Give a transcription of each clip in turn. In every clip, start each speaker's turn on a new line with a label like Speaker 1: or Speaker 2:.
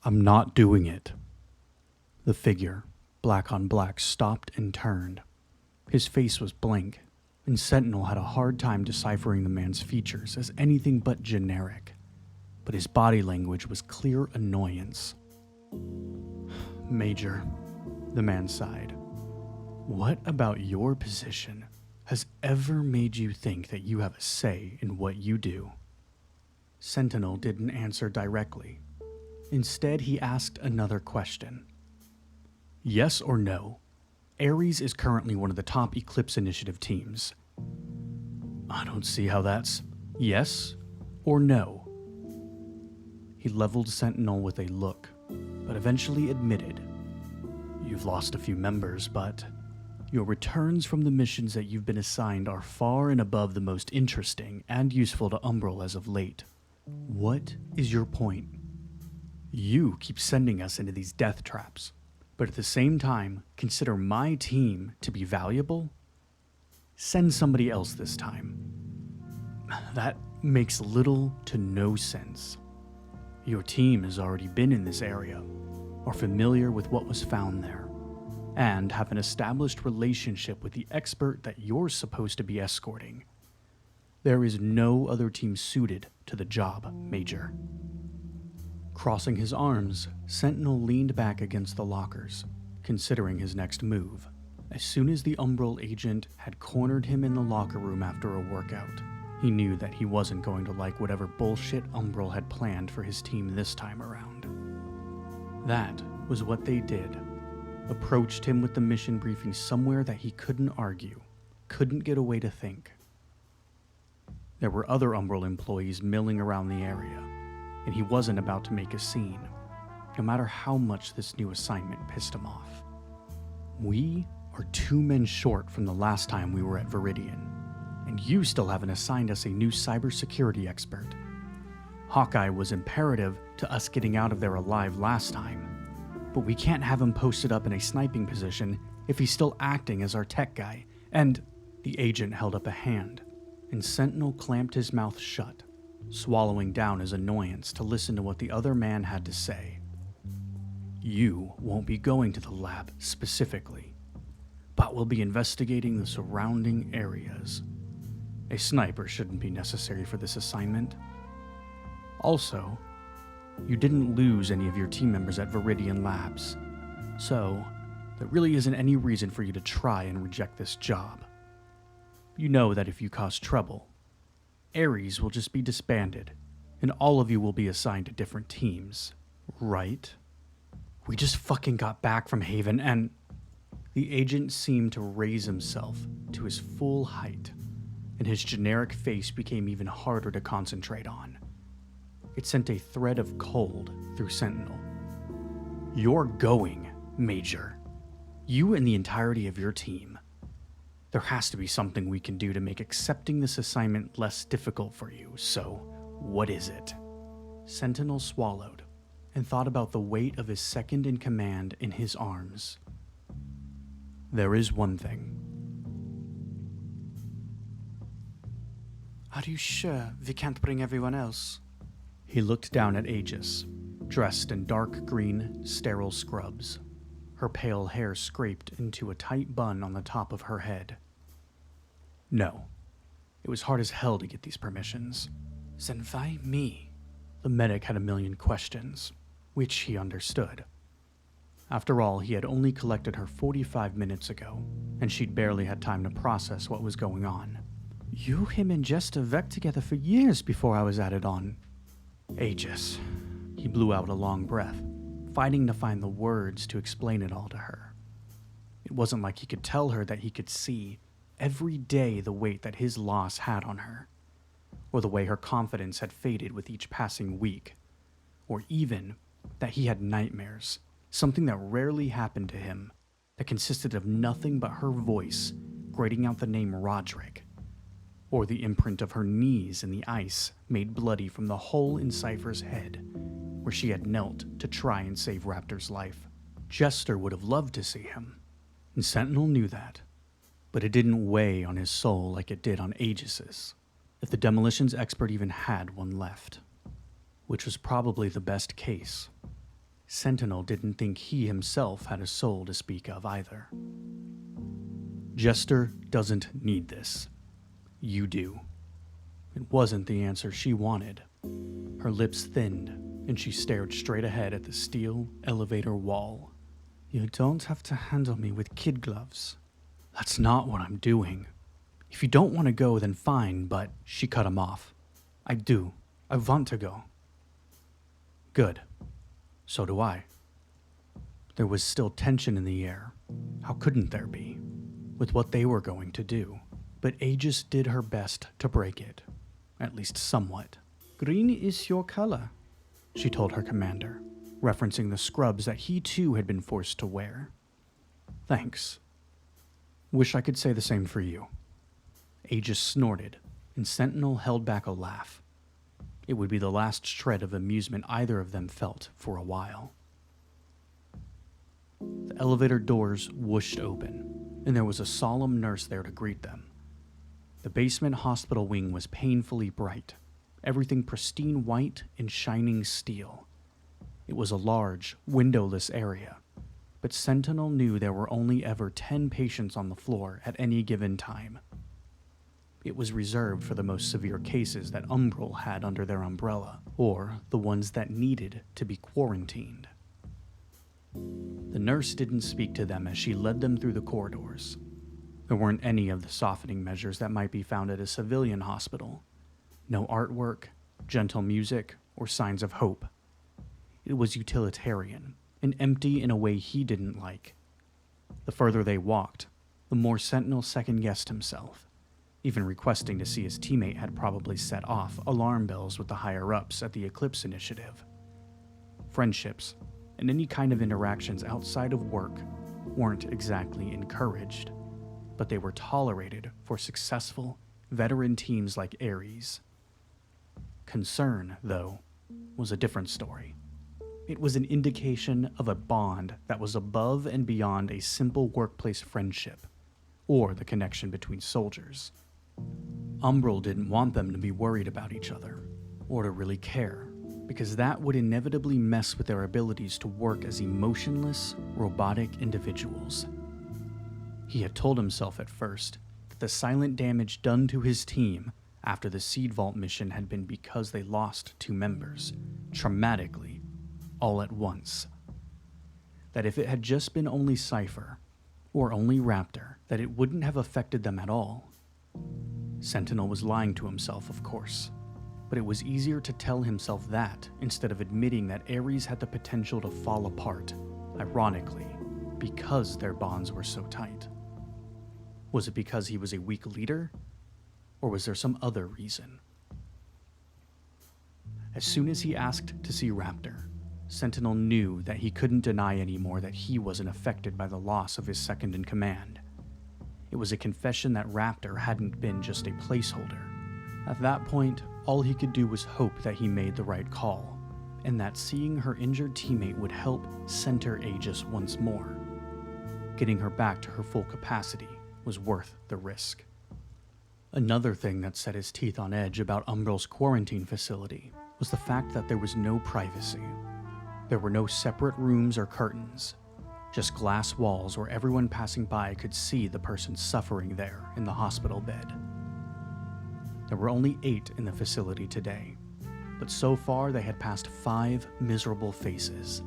Speaker 1: I'm not doing it. The figure, black on black, stopped and turned. His face was blank, and Sentinel had a hard time deciphering the man's features as anything but generic. But his body language was clear annoyance. Major, the man sighed. What about your position has ever made you think that you have a say in what you do? Sentinel didn't answer directly. Instead, he asked another question. Yes or no? Ares is currently one of the top Eclipse Initiative teams. I don't see how that's yes or no. He leveled Sentinel with a look, but eventually admitted, You've lost a few members, but your returns from the missions that you've been assigned are far and above the most interesting and useful to Umbral as of late. What is your point? You keep sending us into these death traps, but at the same time, consider my team to be valuable? Send somebody else this time. That makes little to no sense. Your team has already been in this area, are familiar with what was found there, and have an established relationship with the expert that you're supposed to be escorting. There is no other team suited to the job, Major. Crossing his arms, Sentinel leaned back against the lockers, considering his next move. As soon as the Umbral agent had cornered him in the locker room after a workout, he knew that he wasn't going to like whatever bullshit Umbral had planned for his team this time around. That was what they did. Approached him with the mission briefing somewhere that he couldn't argue, couldn't get away to think. There were other Umbral employees milling around the area, and he wasn't about to make a scene, no matter how much this new assignment pissed him off. We are 2 men short from the last time we were at Viridian, and you still haven't assigned us a new cybersecurity expert. Hawkeye was imperative to us getting out of there alive last time, but we can't have him posted up in a sniping position if he's still acting as our tech guy, and the agent held up a hand, and Sentinel clamped his mouth shut, swallowing down his annoyance to listen to what the other man had to say. You won't be going to the lab specifically, but we'll be investigating the surrounding areas. A sniper shouldn't be necessary for this assignment. Also, you didn't lose any of your team members at Viridian Labs, so there really isn't any reason for you to try and reject this job. You know that if you cause trouble, Ares will just be disbanded, and all of you will be assigned to different teams, right? We just fucking got back from Haven and... The agent seemed to raise himself to his full height, and his generic face became even harder to concentrate on. It sent a thread of cold through Sentinel. You're going, Major. You and the entirety of your team. There has to be something we can do to make accepting this assignment less difficult for you, so what is it? Sentinel swallowed and thought about the weight of his second-in-command in his arms. There is one thing.
Speaker 2: Are you sure we can't bring everyone else?
Speaker 1: He looked down at Aegis, dressed in dark green, sterile scrubs, her pale hair scraped into a tight bun on the top of her head. No. It was hard as hell to get these permissions.
Speaker 2: Then why me?
Speaker 1: The medic had a million questions, which he understood. After all, he had only collected her 45 minutes ago, and she'd barely had time to process what was going on.
Speaker 2: You, him, and Jester worked together for years before I was added on.
Speaker 1: Aegis. He blew out a long breath, fighting to find the words to explain it all to her. It wasn't like he could tell her that he could see every day the weight that his loss had on her, or the way her confidence had faded with each passing week, or even that he had nightmares, something that rarely happened to him, that consisted of nothing but her voice grating out the name Roderick, or the imprint of her knees in the ice made bloody from the hole in Cypher's head, where she had knelt to try and save Raptor's life. Jester would have loved to see him, and Sentinel knew that, but it didn't weigh on his soul like it did on Aegis's, if the demolitions expert even had one left, which was probably the best case. Sentinel didn't think he himself had a soul to speak of either. Jester doesn't need this. You do. It wasn't the answer she wanted. Her lips thinned, and she stared straight ahead at the steel elevator wall. You don't have to handle me with kid gloves. That's not what I'm doing. If you don't want to go, then fine, but she cut him off. I do. I want to go. Good. So do I. There was still tension in the air. How couldn't there be? With what they were going to do. But Aegis did her best to break it. At least somewhat. Green is your color, she told her commander, referencing the scrubs that he too had been forced to wear. Thanks. Wish I could say the same for you. Aegis snorted, and Sentinel held back a laugh. It would be the last shred of amusement either of them felt for a while. The elevator doors whooshed open, and there was a solemn nurse there to greet them. The basement hospital wing was painfully bright, everything pristine white and shining steel. It was a large, windowless area, but Sentinel knew there were only ever 10 patients on the floor at any given time. It was reserved for the most severe cases that Umbral had under their umbrella, or the ones that needed to be quarantined. The nurse didn't speak to them as she led them through the corridors. There weren't any of the softening measures that might be found at a civilian hospital. No artwork, gentle music, or signs of hope. It was utilitarian, and empty in a way he didn't like. The further they walked, the more Sentinel second-guessed himself, even requesting to see his teammate had probably set off alarm bells with the higher-ups at the Eclipse Initiative. Friendships, and any kind of interactions outside of work, weren't exactly encouraged, but they were tolerated for successful, veteran teams like Ares. Concern, though, was a different story. It was an indication of a bond that was above and beyond a simple workplace friendship, or the connection between soldiers. Umbral didn't want them to be worried about each other, or to really care, because that would inevitably mess with their abilities to work as emotionless, robotic individuals. He had told himself at first that the silent damage done to his team after the Seed Vault mission had been because they lost 2 members, traumatically, all at once. That if it had just been only Cypher, or only Raptor, that it wouldn't have affected them at all. Sentinel was lying to himself, of course, but it was easier to tell himself that instead of admitting that Ares had the potential to fall apart, ironically, because their bonds were so tight. Was it because he was a weak leader? Or was there some other reason? As soon as he asked to see Raptor, Sentinel knew that he couldn't deny anymore that he wasn't affected by the loss of his second-in-command. It was a confession that Raptor hadn't been just a placeholder. At that point, all he could do was hope that he made the right call, and that seeing her injured teammate would help center Aegis once more. Getting her back to her full capacity was worth the risk. Another thing that set his teeth on edge about Umbral's quarantine facility was the fact that there was no privacy. There were no separate rooms or curtains, just glass walls where everyone passing by could see the person suffering there in the hospital bed. There were only 8 in the facility today, but so far they had passed 5 miserable faces,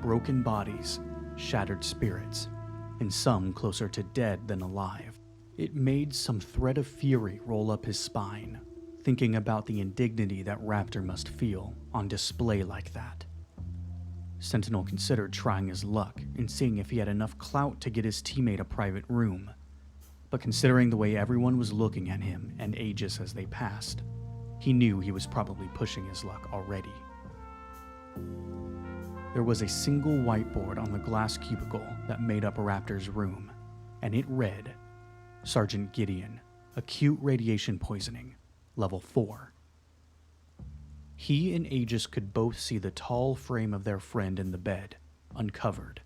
Speaker 1: broken bodies, shattered spirits, and some closer to dead than alive. It made some thread of fury roll up his spine, thinking about the indignity that Raptor must feel on display like that. Sentinel considered trying his luck and seeing if he had enough clout to get his teammate a private room, but considering the way everyone was looking at him and Aegis as they passed, he knew he was probably pushing his luck already. There was a single whiteboard on the glass cubicle that made up Raptor's room, and it read, Sergeant Gideon, acute radiation poisoning, level 4. He and Aegis could both see the tall frame of their friend in the bed, uncovered,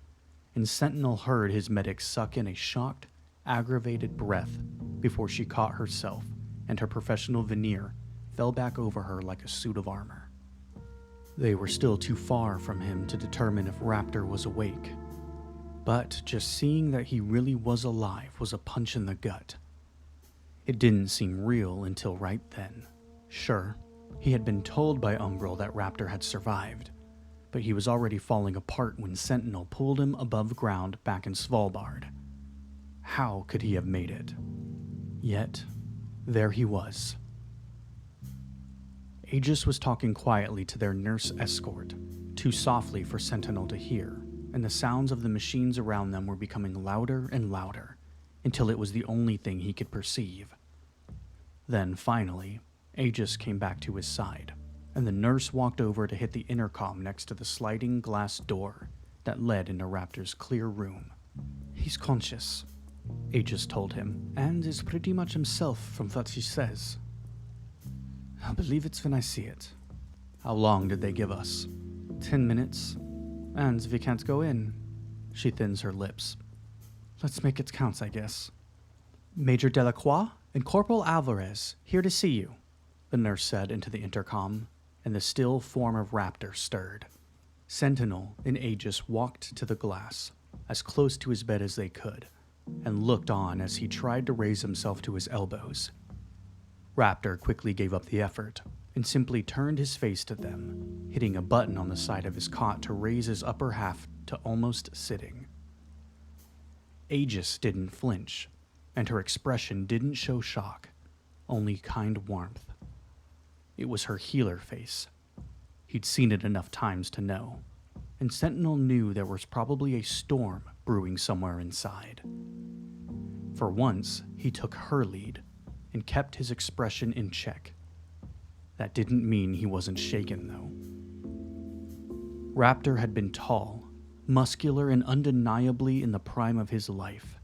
Speaker 1: and Sentinel heard his medic suck in a shocked, aggravated breath before she caught herself and her professional veneer fell back over her like a suit of armor. They were still too far from him to determine if Raptor was awake, but just seeing that he really was alive was a punch in the gut. It didn't seem real until right then. Sure, he had been told by Umbral that Raptor had survived, but he was already falling apart when Sentinel pulled him above ground back in Svalbard. How could he have made it? Yet, there he was. Aegis was talking quietly to their nurse escort, too softly for Sentinel to hear, and the sounds of the machines around them were becoming louder and louder, until it was the only thing he could perceive. Then, finally, Aegis came back to his side, and the nurse walked over to hit the intercom next to the sliding glass door that led into Raptor's clear room.
Speaker 2: He's conscious,
Speaker 1: Aegis told him.
Speaker 2: and is pretty much himself from what she says. I'll believe it when I see it.
Speaker 1: How long did they give us?
Speaker 2: 10 minutes, and we can't go in.
Speaker 1: She thins her lips.
Speaker 2: Let's make it count, I guess.
Speaker 1: Major Delacroix and Corporal Alvarez, here to see you, the nurse said into the intercom, and the still form of Raptor stirred. Sentinel and Aegis walked to the glass, as close to his bed as they could, and looked on as he tried to raise himself to his elbows. Raptor quickly gave up the effort, and simply turned his face to them, hitting a button on the side of his cot to raise his upper half to almost sitting. Aegis didn't flinch, and her expression didn't show shock, only kind warmth. It was her healer face. He'd seen it enough times to know, and Sentinel knew there was probably a storm brewing somewhere inside. For once, he took her lead, and kept his expression in check. That didn't mean he wasn't shaken, though. Raptor had been tall, muscular, and undeniably in the prime of his life.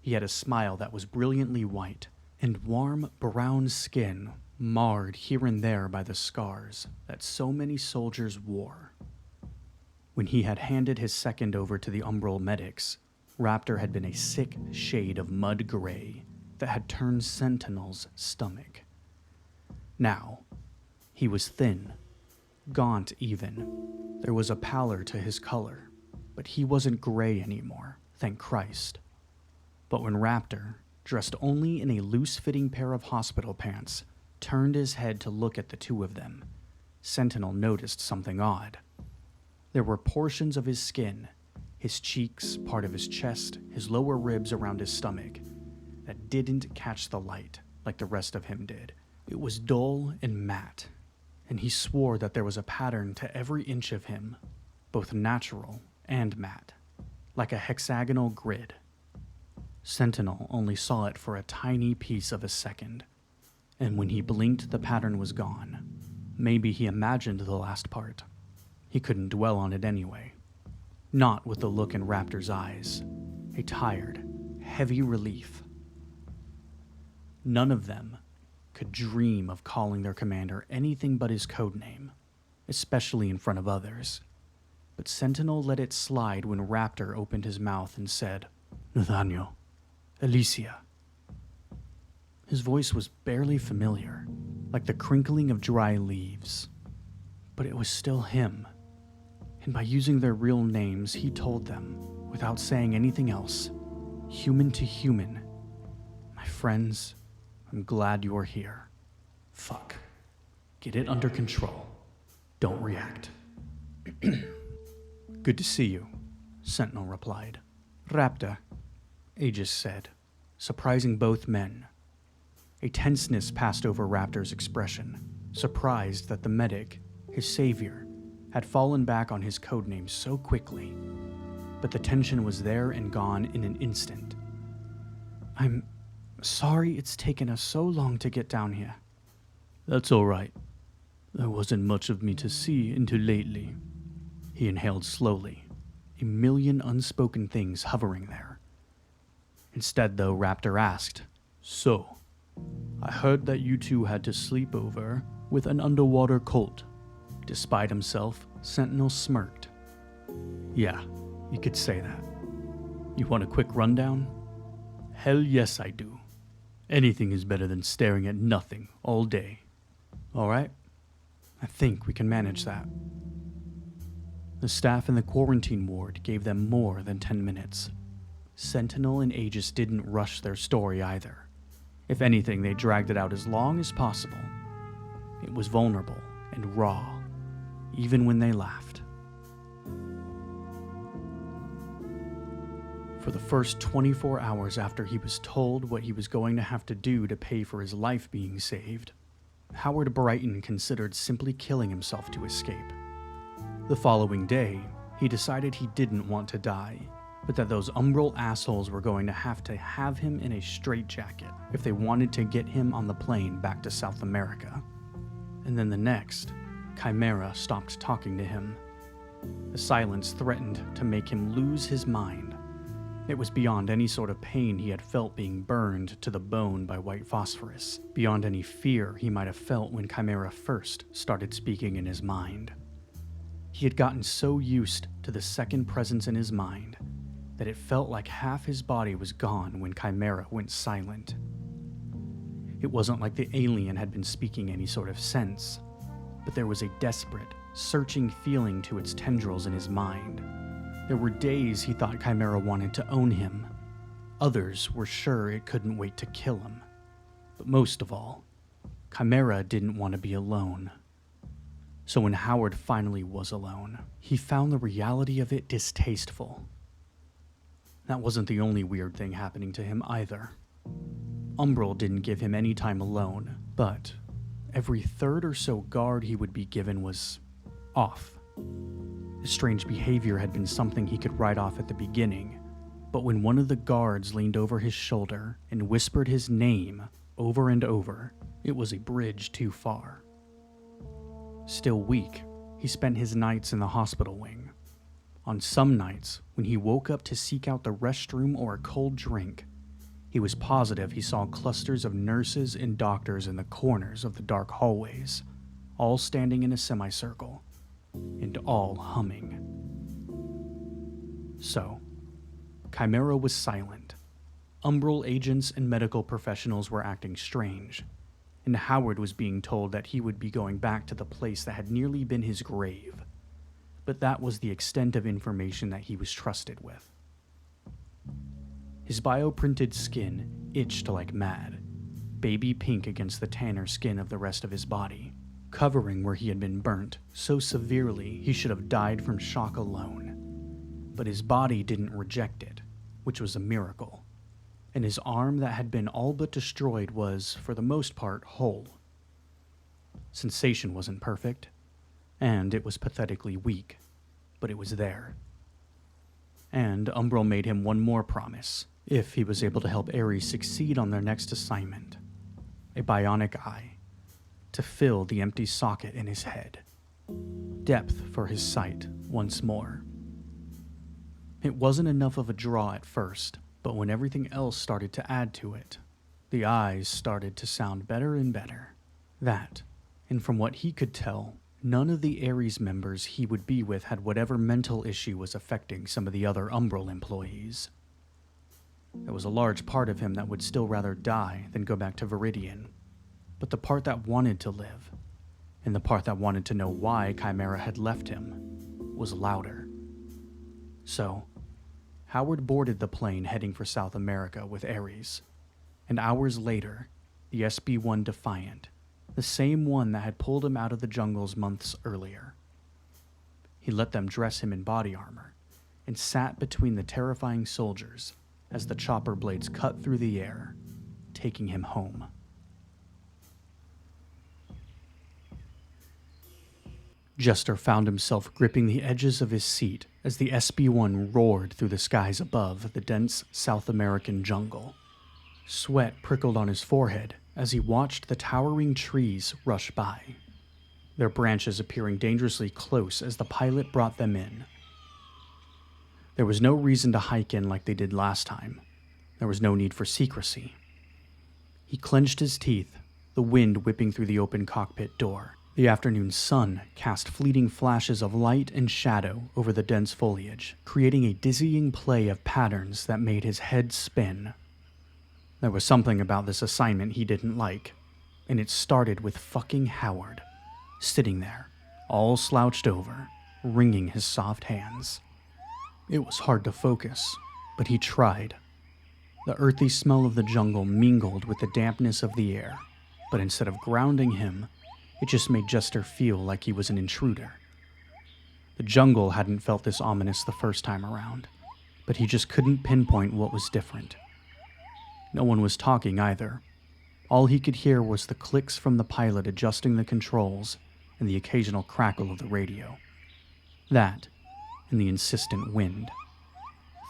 Speaker 1: He had a smile that was brilliantly white, and warm, brown skin marred here and there by the scars that so many soldiers wore. When he had handed his second over to the Umbral medics, Raptor had been a sick shade of mud gray that had turned Sentinel's stomach. Now, he was thin, gaunt even. There was a pallor to his color, but he wasn't gray anymore, thank Christ. But when Raptor, dressed only in a loose-fitting pair of hospital pants, turned his head to look at the two of them, Sentinel noticed something odd. There were portions of his skin, his cheeks, part of his chest, his lower ribs around his stomach, that didn't catch the light like the rest of him did. It was dull and matte, and he swore that there was a pattern to every inch of him, both natural and matte, like a hexagonal grid. Sentinel only saw it for a tiny piece of a second, and when he blinked, the pattern was gone. Maybe he imagined the last part. He couldn't dwell on it anyway. Not with the look in Raptor's eyes, a tired, heavy relief. None of them could dream of calling their commander anything but his codename, especially in front of others. But Sentinel let it slide when Raptor opened his mouth and said, "Nathaniel, Alicia." His voice was barely familiar, like the crinkling of dry leaves. But it was still him. And by using their real names, he told them, without saying anything else, human to human, "My friends, I'm glad you're here. Fuck. Get it under control. Don't react." "Good to see you," Sentinel replied.
Speaker 2: Raptor,
Speaker 1: Aegis said, surprising both men. A tenseness passed over Raptor's expression, surprised that the medic, his savior, had fallen back on his codename so quickly. But the tension was there and gone in an instant.
Speaker 2: I'm sorry it's taken us so long to get down here.
Speaker 1: "That's all right. There wasn't much of me to see until lately." He inhaled slowly, a million unspoken things hovering there. Instead, though, Raptor asked, "So, I heard that you two had to sleep over with an underwater cult." Despite himself, Sentinel smirked. "Yeah, you could say that. You want a quick rundown?" "Hell yes, I do. Anything is better than staring at nothing all day. All right, I think we can manage that. The staff in the quarantine ward gave them more than 10 minutes. Sentinel and Aegis didn't rush their story either. If anything, they dragged it out as long as possible. It was vulnerable and raw, even when they laughed. For the first 24 hours after he was told what he was going to have to do to pay for his life being saved, Howard Brighton considered simply killing himself to escape. The following day, he decided he didn't want to die, but that those Umbral assholes were going to have him in a straitjacket if they wanted to get him on the plane back to South America. And then the next, Chimera stopped talking to him. The silence threatened to make him lose his mind. It was beyond any sort of pain he had felt being burned to the bone by white phosphorus, beyond any fear he might have felt when Chimera first started speaking in his mind. He had gotten so used to the second presence in his mind that it felt like half his body was gone when Chimera went silent. It wasn't like the alien had been speaking any sort of sense, but there was a desperate, searching feeling to its tendrils in his mind. There were days he thought Chimera wanted to own him. Others were sure it couldn't wait to kill him. But most of all, Chimera didn't want to be alone. So when Howard finally was alone, he found the reality of it distasteful. That wasn't the only weird thing happening to him either. Umbral didn't give him any time alone, but every third or so guard he would be given was off. His strange behavior had been something he could write off at the beginning, but when one of the guards leaned over his shoulder and whispered his name over and over, it was a bridge too far. Still weak, he spent his nights in the hospital wing. On some nights, when he woke up to seek out the restroom or a cold drink, he was positive he saw clusters of nurses and doctors in the corners of the dark hallways, all standing in a semicircle, and all humming. So, Chimera was silent. Umbral agents and medical professionals were acting strange, and Howard was being told that he would be going back to the place that had nearly been his grave. But that was the extent of information that he was trusted with. His bioprinted skin itched like mad, baby pink against the tanner skin of the rest of his body, covering where he had been burnt so severely he should have died from shock alone. But his body didn't reject it, which was a miracle, and his arm that had been all but destroyed was, for the most part, whole. Sensation wasn't perfect, and it was pathetically weak, but it was there. And Umbral made him one more promise, if he was able to help Ares succeed on their next assignment: a bionic eye, to fill the empty socket in his head. Depth for his sight once more. It wasn't enough of a draw at first, but when everything else started to add to it, the eyes started to sound better and better. That, and from what he could tell, none of the Ares members he would be with had whatever mental issue was affecting some of the other Umbral employees. There was a large part of him that would still rather die than go back to Viridian, but the part that wanted to live, and the part that wanted to know why Chimera had left him, was louder. So, Howard boarded the plane heading for South America with Ares, and hours later, the SB-1 Defiant, the same one that had pulled him out of the jungles months earlier. He let them dress him in body armor, and sat between the terrifying soldiers as the chopper blades cut through the air, taking him home. Jester found himself gripping the edges of his seat as the SB-1 roared through the skies above the dense South American jungle. Sweat prickled on his forehead as he watched the towering trees rush by, their branches appearing dangerously close as the pilot brought them in. There was no reason to hike in like they did last time. There was no need for secrecy. He clenched his teeth, the wind whipping through the open cockpit door. The afternoon sun cast fleeting flashes of light and shadow over the dense foliage, creating a dizzying play of patterns that made his head spin. There was something about this assignment he didn't like, and it started with fucking Howard. sitting there, all slouched over, wringing his soft hands. It was hard to focus, but he tried. The earthy smell of the jungle mingled with the dampness of the air, but instead of grounding him, it just made Jester feel like he was an intruder. The jungle hadn't felt this ominous the first time around, but he just couldn't pinpoint what was different. No one was talking either. All he could hear was the clicks from the pilot adjusting the controls and the occasional crackle of the radio. That, and the insistent wind.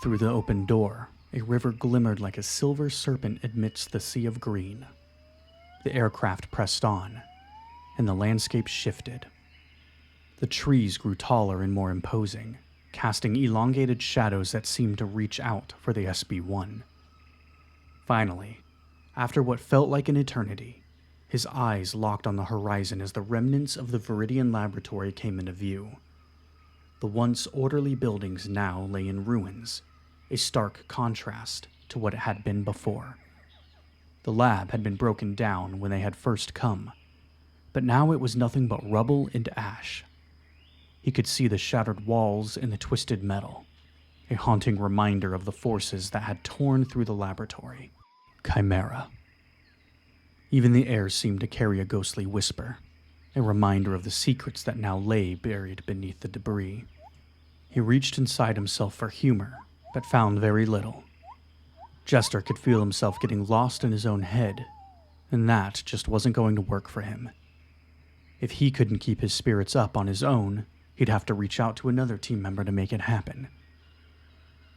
Speaker 1: Through the open door, a river glimmered like a silver serpent amidst the sea of green. The aircraft pressed on, and the landscape shifted. The trees grew taller and more imposing, casting elongated shadows that seemed to reach out for the SB-1. Finally, after what felt like an eternity, his eyes locked on the horizon as the remnants of the Viridian laboratory came into view. The once orderly buildings now lay in ruins, a stark contrast to what it had been before. The lab had been broken down when they had first come, but now it was nothing but rubble and ash. He could see the shattered walls and the twisted metal, a haunting reminder of the forces that had torn through the laboratory. Chimera. Even the air seemed to carry a ghostly whisper, a reminder of the secrets that now lay buried beneath the debris. He reached inside himself for humor, but found very little. Jester could feel himself getting lost in his own head, and that just wasn't going to work for him. If he couldn't keep his spirits up on his own, he'd have to reach out to another team member to make it happen.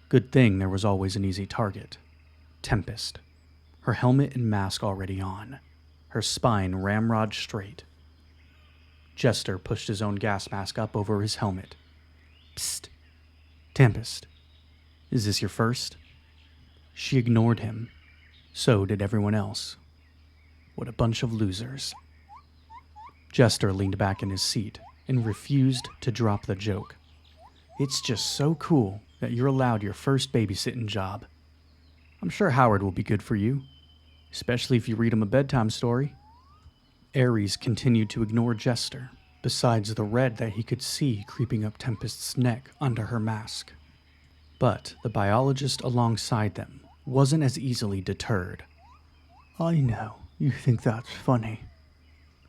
Speaker 1: Good thing there was always an easy target. Tempest. Her helmet and mask already on, her spine ramrod straight. Jester pushed his own gas mask up over his helmet. Psst. Tempest. Is this your first? She ignored him. So did everyone else. What a bunch of losers. Jester leaned back in his seat and refused to drop the joke. It's just so cool that you're allowed your first babysitting job. I'm sure Howard will be good for you, especially if you read him a bedtime story. Ares continued to ignore Jester, besides the red that he could see creeping up Tempest's neck under her mask. But the biologist alongside them wasn't as easily deterred. I know, you think that's funny,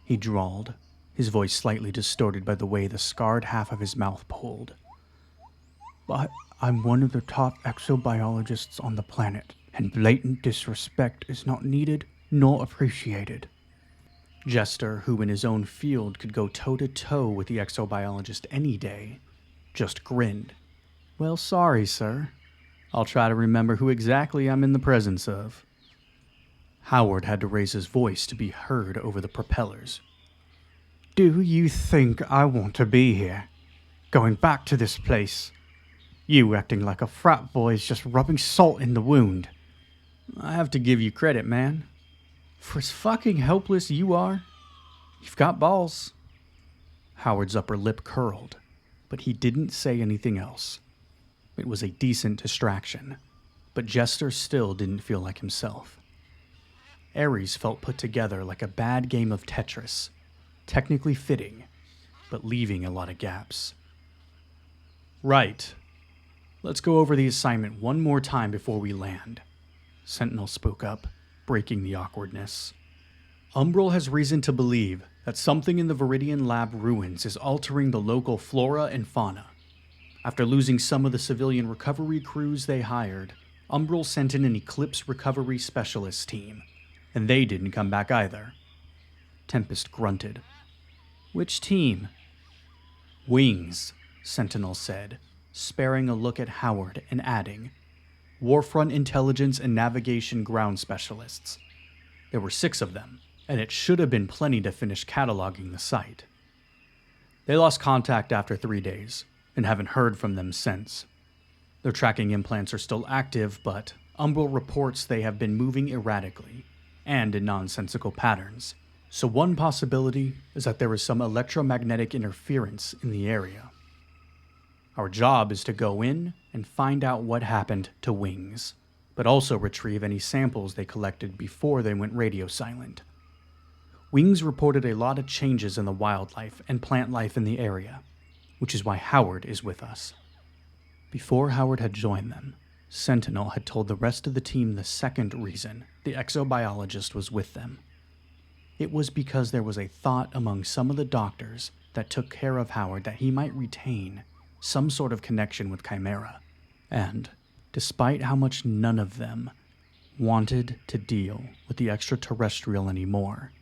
Speaker 1: he drawled, his voice slightly distorted by the way the scarred half of his mouth pulled. But I'm one of the top exobiologists on the planet, and blatant disrespect is not needed nor appreciated. Jester, who in his own field could go toe-to-toe with the exobiologist any day, just grinned. Well, sorry, sir. I'll try to remember who exactly I'm in the presence of. Howard had to raise his voice to be heard over the propellers. Do you think I want to be here? Going back to this place? You acting like a frat boy is just rubbing salt in the wound. I have to give you credit, man. For as fucking helpless you are, you've got balls. Howard's upper lip curled, but he didn't say anything else. It was a decent distraction, but Jester still didn't feel like himself. Ares felt put together like a bad game of Tetris, technically fitting, but leaving a lot of gaps. Right. Let's go over the assignment one more time before we land, Sentinel spoke up, breaking the awkwardness. Umbral has reason to believe that something in the Viridian lab ruins is altering the local flora and fauna. After losing some of the civilian recovery crews they hired, Umbral sent in an Eclipse recovery specialist team, and they didn't come back either. Tempest grunted. Which team? Wings, Sentinel said, sparing a look at Howard and adding, Warfront Intelligence and Navigation Ground Specialists. There were 6 of them, and it should have been plenty to finish cataloging the site. They lost contact after 3 days, and haven't heard from them since. Their tracking implants are still active, but Umbral reports they have been moving erratically, and in nonsensical patterns, so one possibility is that there is some electromagnetic interference in the area. Our job is to go in and find out what happened to Wings, but also retrieve any samples they collected before they went radio silent. Wings reported a lot of changes in the wildlife and plant life in the area, which is why Howard is with us. Before Howard had joined them, Sentinel had told the rest of the team the second reason the exobiologist was with them. It was because there was a thought among some of the doctors that took care of Howard that he might retain some sort of connection with Chimera, and despite how much none of them wanted to deal with the extraterrestrial anymore,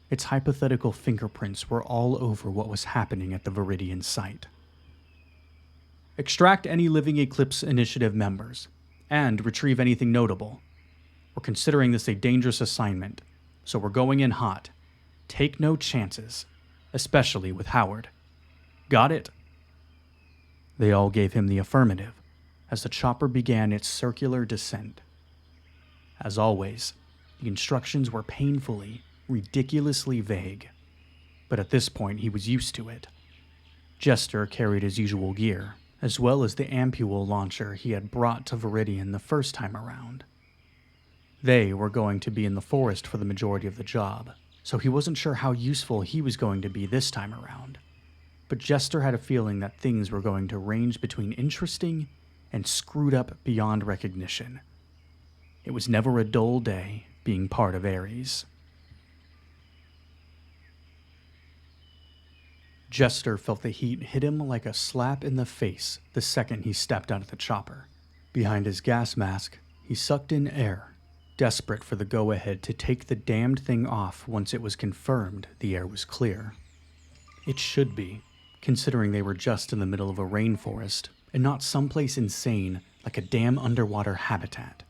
Speaker 1: its hypothetical fingerprints were all over what was happening at the Viridian site. Extract any living Eclipse Initiative members, and retrieve anything notable. We're considering this a dangerous assignment, so we're going in hot. Take no chances, especially with Howard. Got it? They all gave him the affirmative, as the chopper began its circular descent. As always, the instructions were painfully, ridiculously vague, but at this point he was used to it. Jester carried his usual gear, as well as the ampule launcher he had brought to Viridian the first time around. They were going to be in the forest for the majority of the job, so he wasn't sure how useful he was going to be this time around. But Jester had a feeling that things were going to range between interesting and screwed up beyond recognition. It was never a dull day being part of Ares. Jester felt the heat hit him like a slap in the face the second he stepped out of the chopper. Behind his gas mask, he sucked in air, desperate for the go-ahead to take the damned thing off once it was confirmed the air was clear. It should be, considering they were just in the middle of a rainforest and not someplace insane like a damn underwater habitat.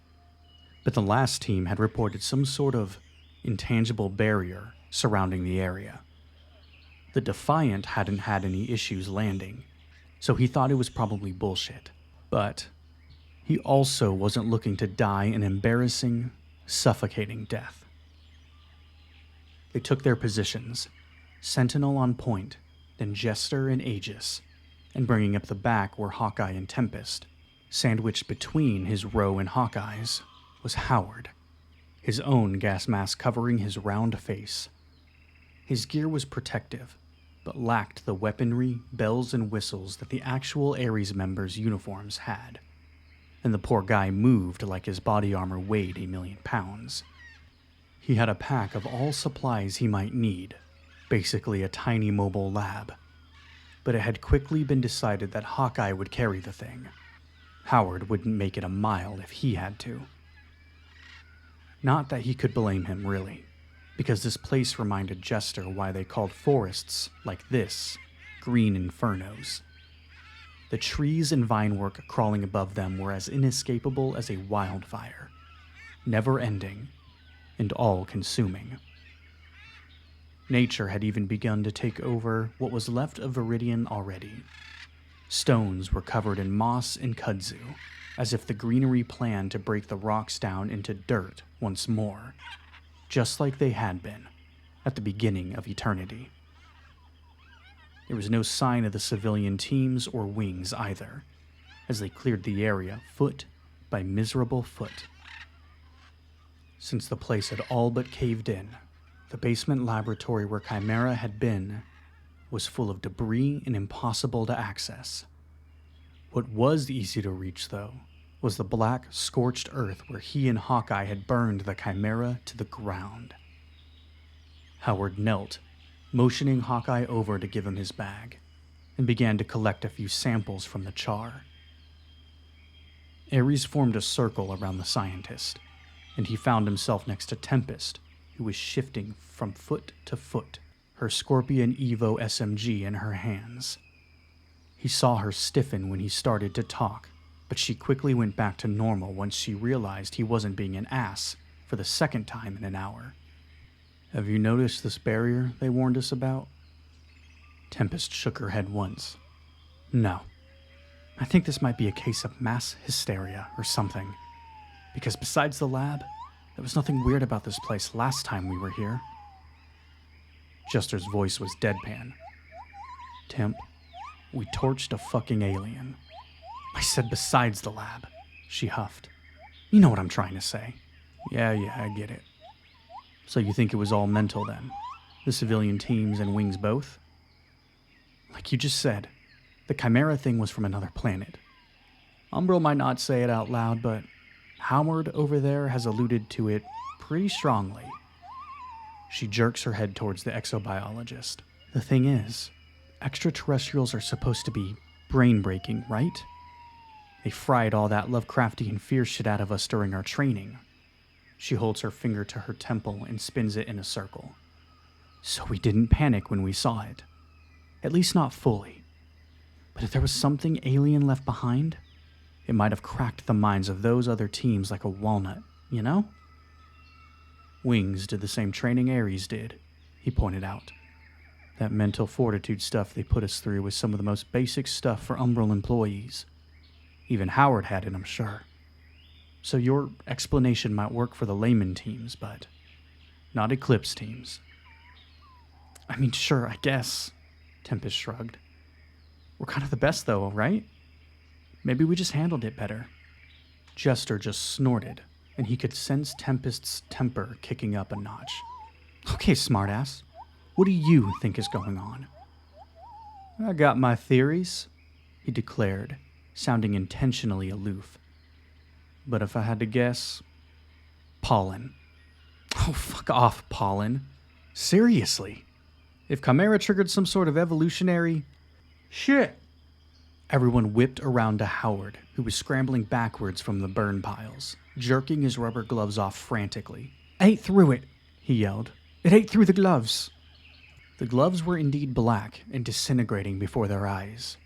Speaker 1: But the last team had reported some sort of intangible barrier surrounding the area. The Defiant hadn't had any issues landing, so he thought it was probably bullshit. But he also wasn't looking to die an embarrassing, suffocating death. They took their positions, Sentinel on point, then Jester and Aegis, and bringing up the back were Hawkeye and Tempest. Sandwiched between his row and Hawkeye's was Howard, his own gas mask covering his round face. His gear was protective, but lacked the weaponry, bells, and whistles that the actual Ares members' uniforms had. And the poor guy moved like his body armor weighed 1,000,000 pounds. He had a pack of all supplies he might need, basically a tiny mobile lab. But it had quickly been decided that Hawkeye would carry the thing. Howard wouldn't make it a mile if he had to. Not that he could blame him, really, because this place reminded Jester why they called forests like this green infernos. The trees and vinework crawling above them were as inescapable as a wildfire, never-ending and all-consuming. Nature had even begun to take over what was left of Viridian already. Stones were covered in moss and kudzu, as if the greenery planned to break the rocks down into dirt once more, just like they had been at the beginning of eternity. There was no sign of the civilian teams or wings either, as they cleared the area foot by miserable foot. Since the place had all but caved in, the basement laboratory where Chimera had been was full of debris and impossible to access. What was easy to reach, though, was the black, scorched earth where he and Hawkeye had burned the Chimera to the ground. Howard knelt, motioning Hawkeye over to give him his bag, and began to collect a few samples from the char. Ares formed a circle around the scientist, and he found himself next to Tempest, who was shifting from foot to foot, her Scorpion Evo SMG in her hands. He saw her stiffen when he started to talk, but she quickly went back to normal once she realized he wasn't being an ass for the second time in an hour. "Have you noticed this barrier they warned us about?" Tempest shook her head once. "No. I think this might be a case of mass hysteria or something, because besides the lab, there was nothing weird about this place last time we were here." Jester's voice was deadpan. "Temp, we torched a fucking alien." "I said besides the lab," she huffed. "You know what I'm trying to say." Yeah, I get it. "So you think it was all mental then?" The civilian teams and wings both? Like you just said, the Chimera thing was from another planet. Umbral might not say it out loud, but Howard over there has alluded to it pretty strongly. She jerks her head towards the exobiologist. The thing is, extraterrestrials are supposed to be brain-breaking, right? They fried all that Lovecraftian fear shit out of us during our training. She holds her finger to her temple and spins it in a circle. So we didn't panic when we saw it. At least not fully. But if there was something alien left behind, it might have cracked the minds of those other teams like a walnut, you know? Wings did the same training Ares did, he pointed out. That mental fortitude stuff they put us through was some of the most basic stuff for Umbral employees. Even Howard had it, I'm sure. So your explanation might work for the layman teams, but not Eclipse teams. I mean, sure, I guess, Tempest shrugged. We're kind of the best, though, right? Maybe we just handled it better. Jester just snorted, and he could sense Tempest's temper kicking up a notch. Okay, smartass, what do you think is going on? I got my theories, he declared, sounding intentionally aloof. But if I had to guess, pollen. Oh, fuck off, pollen. Seriously. If Chimera triggered some sort of evolutionary... Shit! Everyone whipped around to Howard, who was scrambling backwards from the burn piles, jerking his rubber gloves off frantically. Ate through it, he yelled. It ate through the gloves. The gloves were indeed black and disintegrating before their eyes.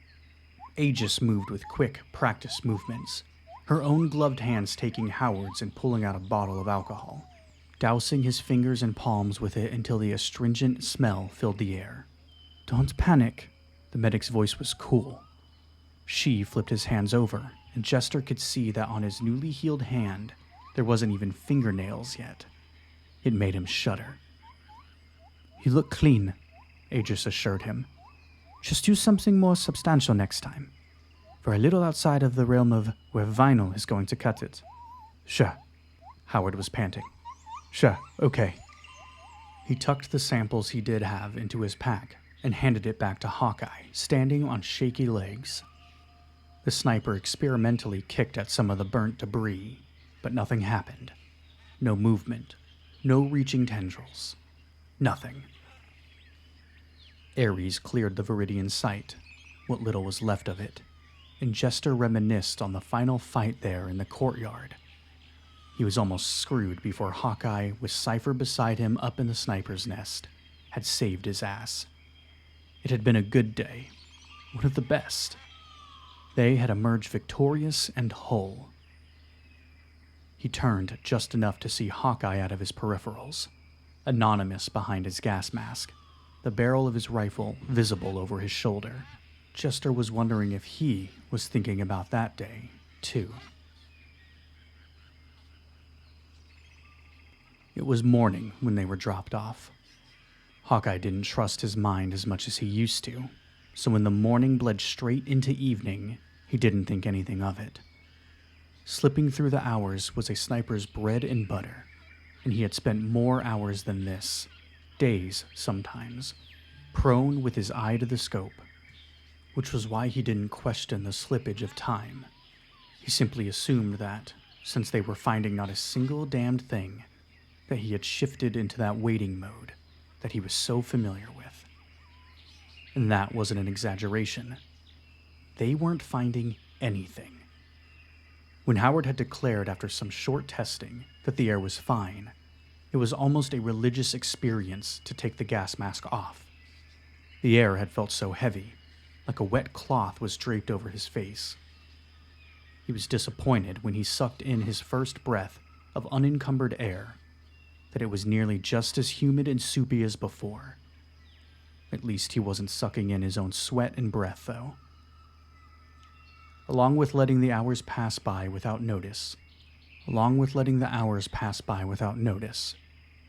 Speaker 1: Aegis moved with quick, practiced movements, her own gloved hands taking Howard's and pulling out a bottle of alcohol, dousing his fingers and palms with it until the astringent smell filled the air. Don't panic, the medic's voice was cool. She flipped his hands over, and Jester could see that on his newly healed hand, there wasn't even fingernails yet. It made him shudder. You look clean, Aegis assured him. Just use something more substantial next time. For a little outside of the realm of where vinyl is going to cut it. Sure. Howard was panting. Sure, okay. He tucked the samples he did have into his pack and handed it back to Hawkeye, standing on shaky legs. The sniper experimentally kicked at some of the burnt debris, but nothing happened. No movement, no reaching tendrils. Nothing. Ares cleared the Viridian site, what little was left of it, and Jester reminisced on the final fight there in the courtyard. He was almost screwed before Hawkeye, with Cypher beside him up in the sniper's nest, had saved his ass. It had been a good day, one of the best. They had emerged victorious and whole. He turned just enough to see Hawkeye out of his peripherals, anonymous behind his gas mask, the barrel of his rifle visible over his shoulder. Jester was wondering if he was thinking about that day, too. It was morning when they were dropped off. Hawkeye didn't trust his mind as much as he used to, so when the morning bled straight into evening, he didn't think anything of it. Slipping through the hours was a sniper's bread and butter, and he had spent more hours than this, days sometimes, prone with his eye to the scope, which was why he didn't question the slippage of time. He simply assumed that, since they were finding not a single damned thing, that he had shifted into that waiting mode that he was so familiar with. And that wasn't an exaggeration. They weren't finding anything. When Howard had declared after some short testing that the air was fine, it was almost a religious experience to take the gas mask off. The air had felt so heavy, like a wet cloth was draped over his face. He was disappointed when he sucked in his first breath of unencumbered air, that it was nearly just as humid and soupy as before. At least he wasn't sucking in his own sweat and breath, though. Along with letting the hours pass by without notice,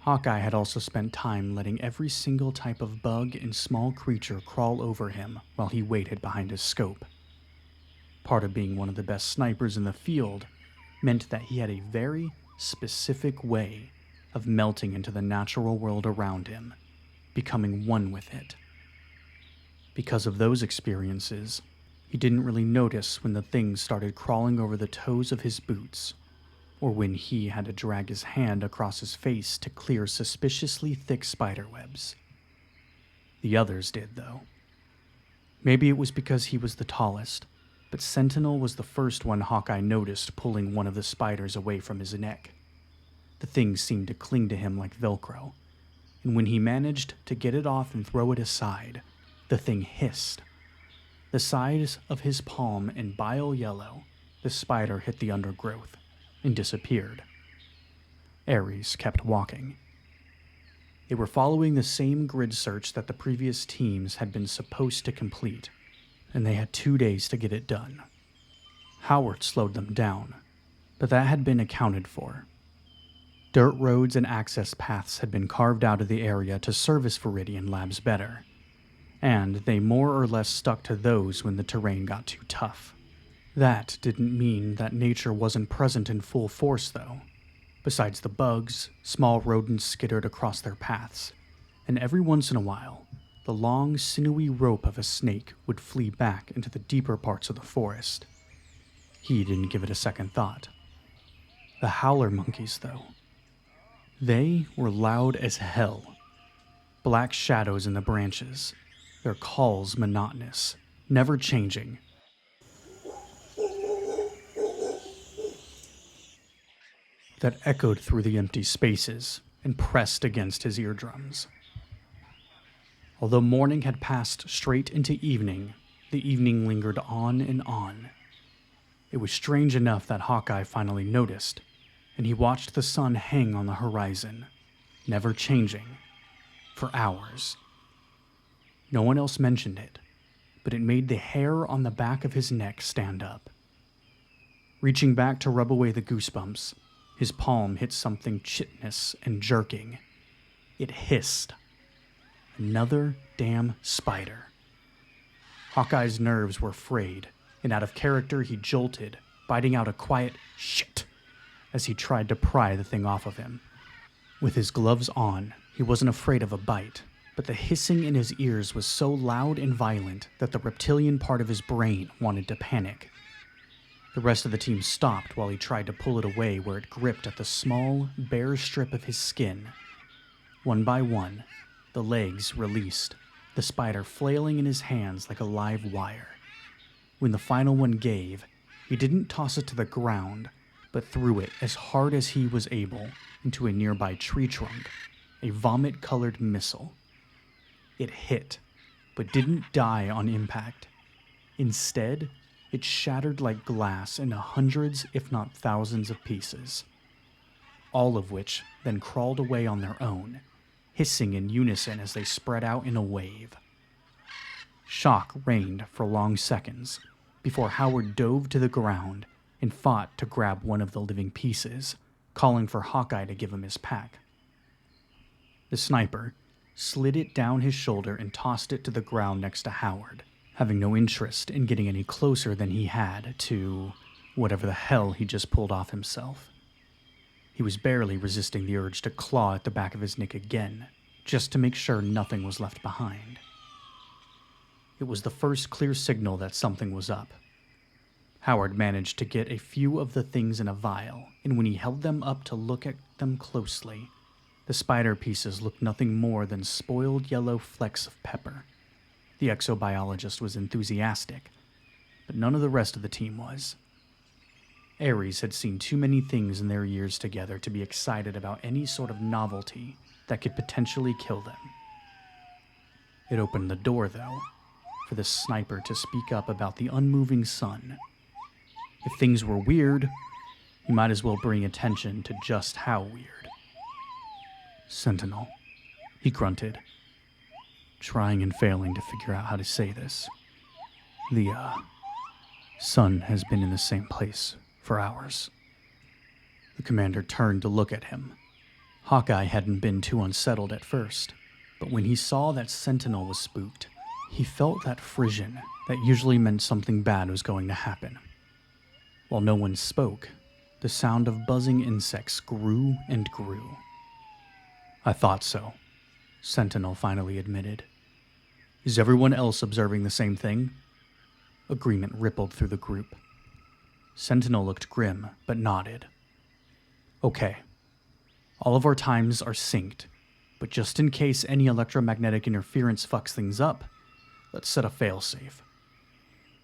Speaker 1: Hawkeye had also spent time letting every single type of bug and small creature crawl over him while he waited behind his scope. Part of being one of the best snipers in the field meant that he had a very specific way of melting into the natural world around him, becoming one with it. Because of those experiences, he didn't really notice when the things started crawling over the toes of his boots, or when he had to drag his hand across his face to clear suspiciously thick spiderwebs. The others did, though. Maybe it was because he was the tallest, but Sentinel was the first one Hawkeye noticed pulling one of the spiders away from his neck. The thing seemed to cling to him like Velcro, and when he managed to get it off and throw it aside, the thing hissed. The size of his palm and bile yellow, the spider hit the undergrowth and disappeared. Ares kept walking. They were following the same grid search that the previous teams had been supposed to complete, and they had 2 days to get it done. Howard slowed them down, but that had been accounted for. Dirt roads and access paths had been carved out of the area to service Viridian labs better, and they more or less stuck to those when the terrain got too tough. That didn't mean that nature wasn't present in full force, though. Besides the bugs, small rodents skittered across their paths, and every once in a while, the long, sinewy rope of a snake would flee back into the deeper parts of the forest. He didn't give it a second thought. The howler monkeys, though. They were loud as hell. Black shadows in the branches, their calls monotonous, never changing. That echoed through the empty spaces and pressed against his eardrums. Although morning had passed straight into evening, the evening lingered on and on. It was strange enough that Hawkeye finally noticed, and he watched the sun hang on the horizon, never changing, for hours. No one else mentioned it, but it made the hair on the back of his neck stand up. Reaching back to rub away the goosebumps, his palm hit something chitinous and jerking. It hissed. Another damn spider. Hawkeye's nerves were frayed, and out of character he jolted, biting out a quiet shit as he tried to pry the thing off of him. With his gloves on, he wasn't afraid of a bite, but the hissing in his ears was so loud and violent that the reptilian part of his brain wanted to panic. The rest of the team stopped while he tried to pull it away where it gripped at the small, bare strip of his skin. One by one, the legs released, the spider flailing in his hands like a live wire. When the final one gave, he didn't toss it to the ground, but threw it as hard as he was able into a nearby tree trunk, a vomit-colored missile. It hit, but didn't die on impact. Instead, it shattered like glass into hundreds, if not thousands of pieces, all of which then crawled away on their own, hissing in unison as they spread out in a wave. Shock reigned for long seconds before Howard dove to the ground and fought to grab one of the living pieces, calling for Hawkeye to give him his pack. The sniper slid it down his shoulder and tossed it to the ground next to Howard, having no interest in getting any closer than he had to whatever the hell he just pulled off himself. He was barely resisting the urge to claw at the back of his neck again, just to make sure nothing was left behind. It was the first clear signal that something was up. Howard managed to get a few of the things in a vial, and when he held them up to look at them closely, the spider pieces looked nothing more than spoiled yellow flecks of pepper. The exobiologist was enthusiastic, but none of the rest of the team was. Ares had seen too many things in their years together to be excited about any sort of novelty that could potentially kill them. It opened the door, though, for the sniper to speak up about the unmoving sun. If things were weird, you might as well bring attention to just how weird. Sentinel, he grunted, trying and failing to figure out how to say this. The sun has been in the same place for hours. The commander turned to look at him. Hawkeye hadn't been too unsettled at first, but when he saw that Sentinel was spooked, he felt that frisson that usually meant something bad was going to happen. While no one spoke, the sound of buzzing insects grew and grew. I thought so, Sentinel finally admitted. Is everyone else observing the same thing? Agreement rippled through the group. Sentinel looked grim, but nodded. Okay. All of our times are synced, but just in case any electromagnetic interference fucks things up, let's set a failsafe.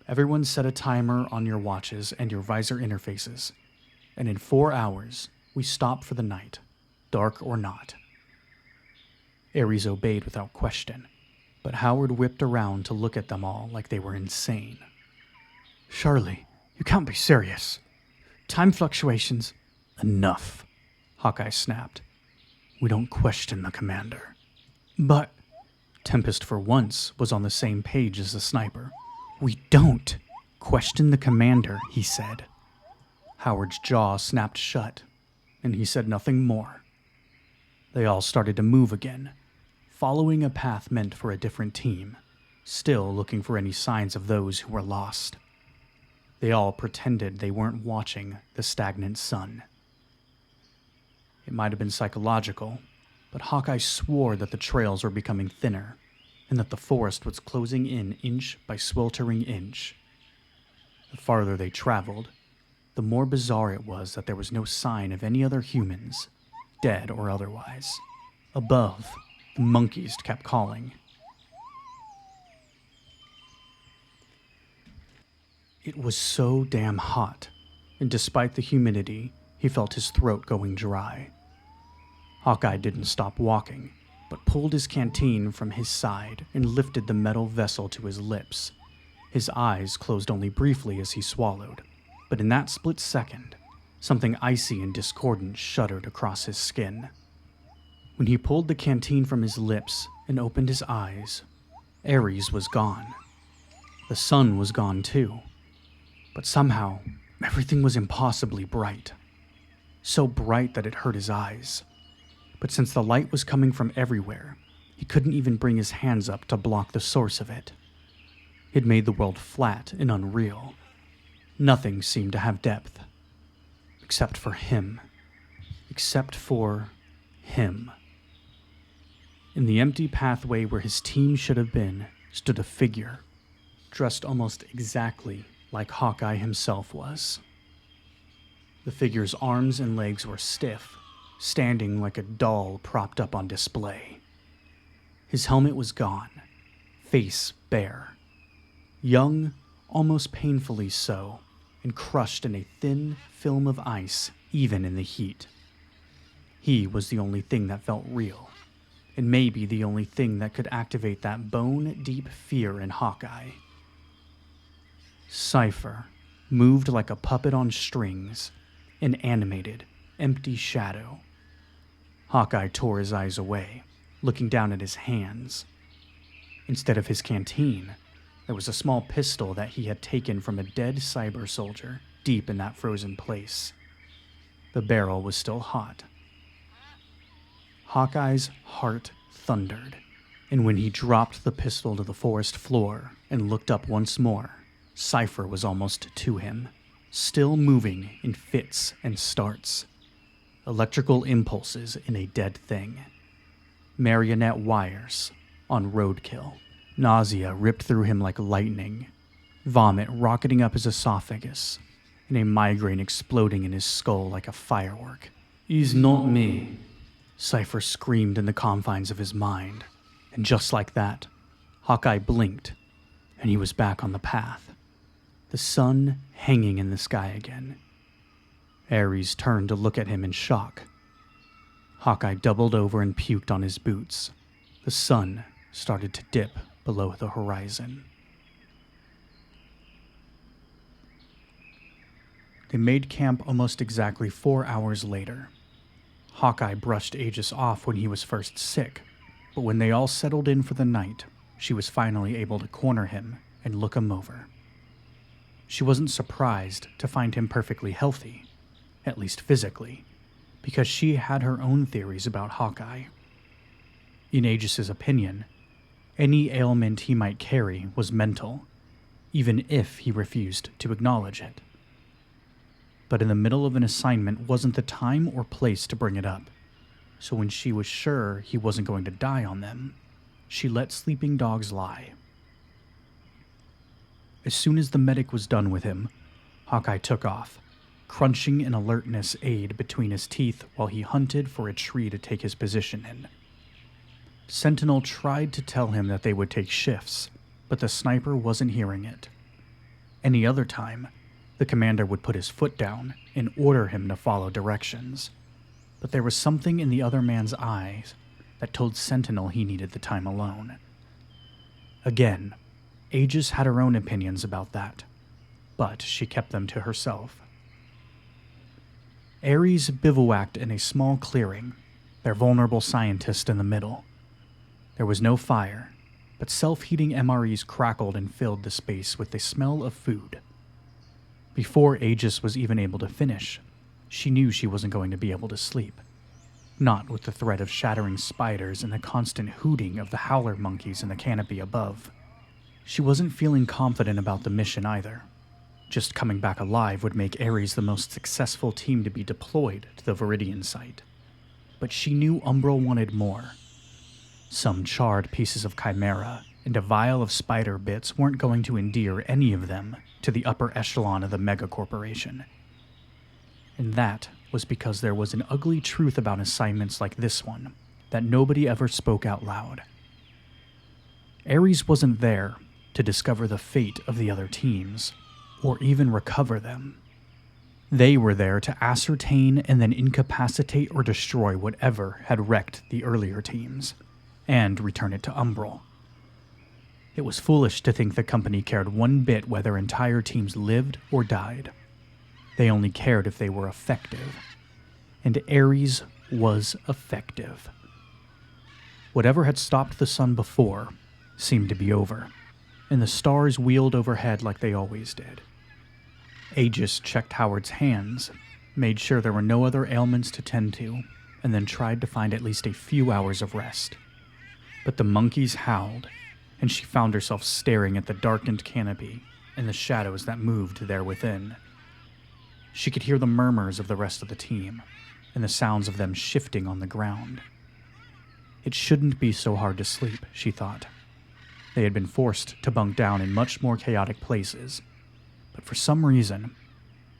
Speaker 1: Everyone set a timer on your watches and your visor interfaces, and in 4 hours, we stop for the night, dark or not. Ares obeyed without question, but Howard whipped around to look at them all like they were insane.
Speaker 2: Surely, you can't be serious. Time fluctuations.
Speaker 1: Enough, Hawkeye snapped. We don't question the commander.
Speaker 2: But
Speaker 1: Tempest for once was on the same page as the sniper.
Speaker 2: we don't.
Speaker 1: Question the commander, he said. Howard's jaw snapped shut, and he said nothing more. They all started to move again, following a path meant for a different team, still looking for any signs of those who were lost. They all pretended they weren't watching the stagnant sun. It might have been psychological, but Hawkeye swore that the trails were becoming thinner, and that the forest was closing in inch by sweltering inch. The farther they traveled, the more bizarre it was that there was no sign of any other humans, dead or otherwise. Above, the monkeys kept calling. It was so damn hot, and despite the humidity, he felt his throat going dry. Hawkeye didn't stop walking, but pulled his canteen from his side and lifted the metal vessel to his lips. His eyes closed only briefly as he swallowed, but in that split second, something icy and discordant shuddered across his skin. When he pulled the canteen from his lips and opened his eyes, Ares was gone. The sun was gone too, but somehow everything was impossibly bright. So bright that it hurt his eyes. But since the light was coming from everywhere, he couldn't even bring his hands up to block the source of it. It made the world flat and unreal. Nothing seemed to have depth. Except for him. Except for him. In the empty pathway where his team should have been, stood a figure, dressed almost exactly like Hawkeye himself was. The figure's arms and legs were stiff, standing like a doll propped up on display. His helmet was gone, face bare. Young, almost painfully so, and crushed in a thin film of ice, even in the heat. He was the only thing that felt real, and maybe the only thing that could activate that bone-deep fear in Hawkeye. Cypher moved like a puppet on strings, an animated, empty shadow. Hawkeye tore his eyes away, looking down at his hands. Instead of his canteen, there was a small pistol that he had taken from a dead cyber soldier deep in that frozen place. The barrel was still hot. Hawkeye's heart thundered, and when he dropped the pistol to the forest floor and looked up once more, Cypher was almost to him, still moving in fits and starts. Electrical impulses in a dead thing. Marionette wires on roadkill. Nausea ripped through him like lightning. Vomit rocketing up his esophagus, and a migraine exploding in his skull like a firework. "He's not me," Cypher screamed in the confines of his mind. And just like that, Hawkeye blinked, and he was back on the path. The sun hanging in the sky again. Ares turned to look at him in shock. Hawkeye doubled over and puked on his boots. The sun started to dip below the horizon. They made camp almost exactly 4 hours later. Hawkeye brushed Aegis off when he was first sick, but when they all settled in for the night, she was finally able to corner him and look him over. She wasn't surprised to find him perfectly healthy, at least physically, because she had her own theories about Hawkeye. In Aegis's opinion, any ailment he might carry was mental, even if he refused to acknowledge it. But in the middle of an assignment wasn't the time or place to bring it up, so when she was sure he wasn't going to die on them, she let sleeping dogs lie. As soon as the medic was done with him, Hawkeye took off, crunching an alertness aid between his teeth while he hunted for a tree to take his position in. Sentinel tried to tell him that they would take shifts, but the sniper wasn't hearing it. Any other time, the commander would put his foot down and order him to follow directions. But there was something in the other man's eyes that told Sentinel he needed the time alone. Again, Aegis had her own opinions about that, but she kept them to herself. Ares bivouacked in a small clearing, their vulnerable scientist in the middle. There was no fire, but self-heating MREs crackled and filled the space with the smell of food. Before Aegis was even able to finish, she knew she wasn't going to be able to sleep. Not with the threat of shattering spiders and the constant hooting of the howler monkeys in the canopy above. She wasn't feeling confident about the mission either. Just coming back alive would make Ares the most successful team to be deployed to the Viridian site. But she knew Umbral wanted more. Some charred pieces of chimera and a vial of spider bits weren't going to endear any of them to the upper echelon of the megacorporation. And that was because there was an ugly truth about assignments like this one that nobody ever spoke out loud. Ares wasn't there to discover the fate of the other teams, or even recover them. They were there to ascertain and then incapacitate or destroy whatever had wrecked the earlier teams, and return it to Umbral. It was foolish to think the company cared one bit whether entire teams lived or died. They only cared if they were effective. And Ares was effective. Whatever had stopped the sun before seemed to be over, and the stars wheeled overhead like they always did. Aegis checked Howard's hands, made sure there were no other ailments to tend to, and then tried to find at least a few hours of rest. But the monkeys howled, and she found herself staring at the darkened canopy and the shadows that moved there within. She could hear the murmurs of the rest of the team, and the sounds of them shifting on the ground. It shouldn't be so hard to sleep, she thought. They had been forced to bunk down in much more chaotic places, but for some reason,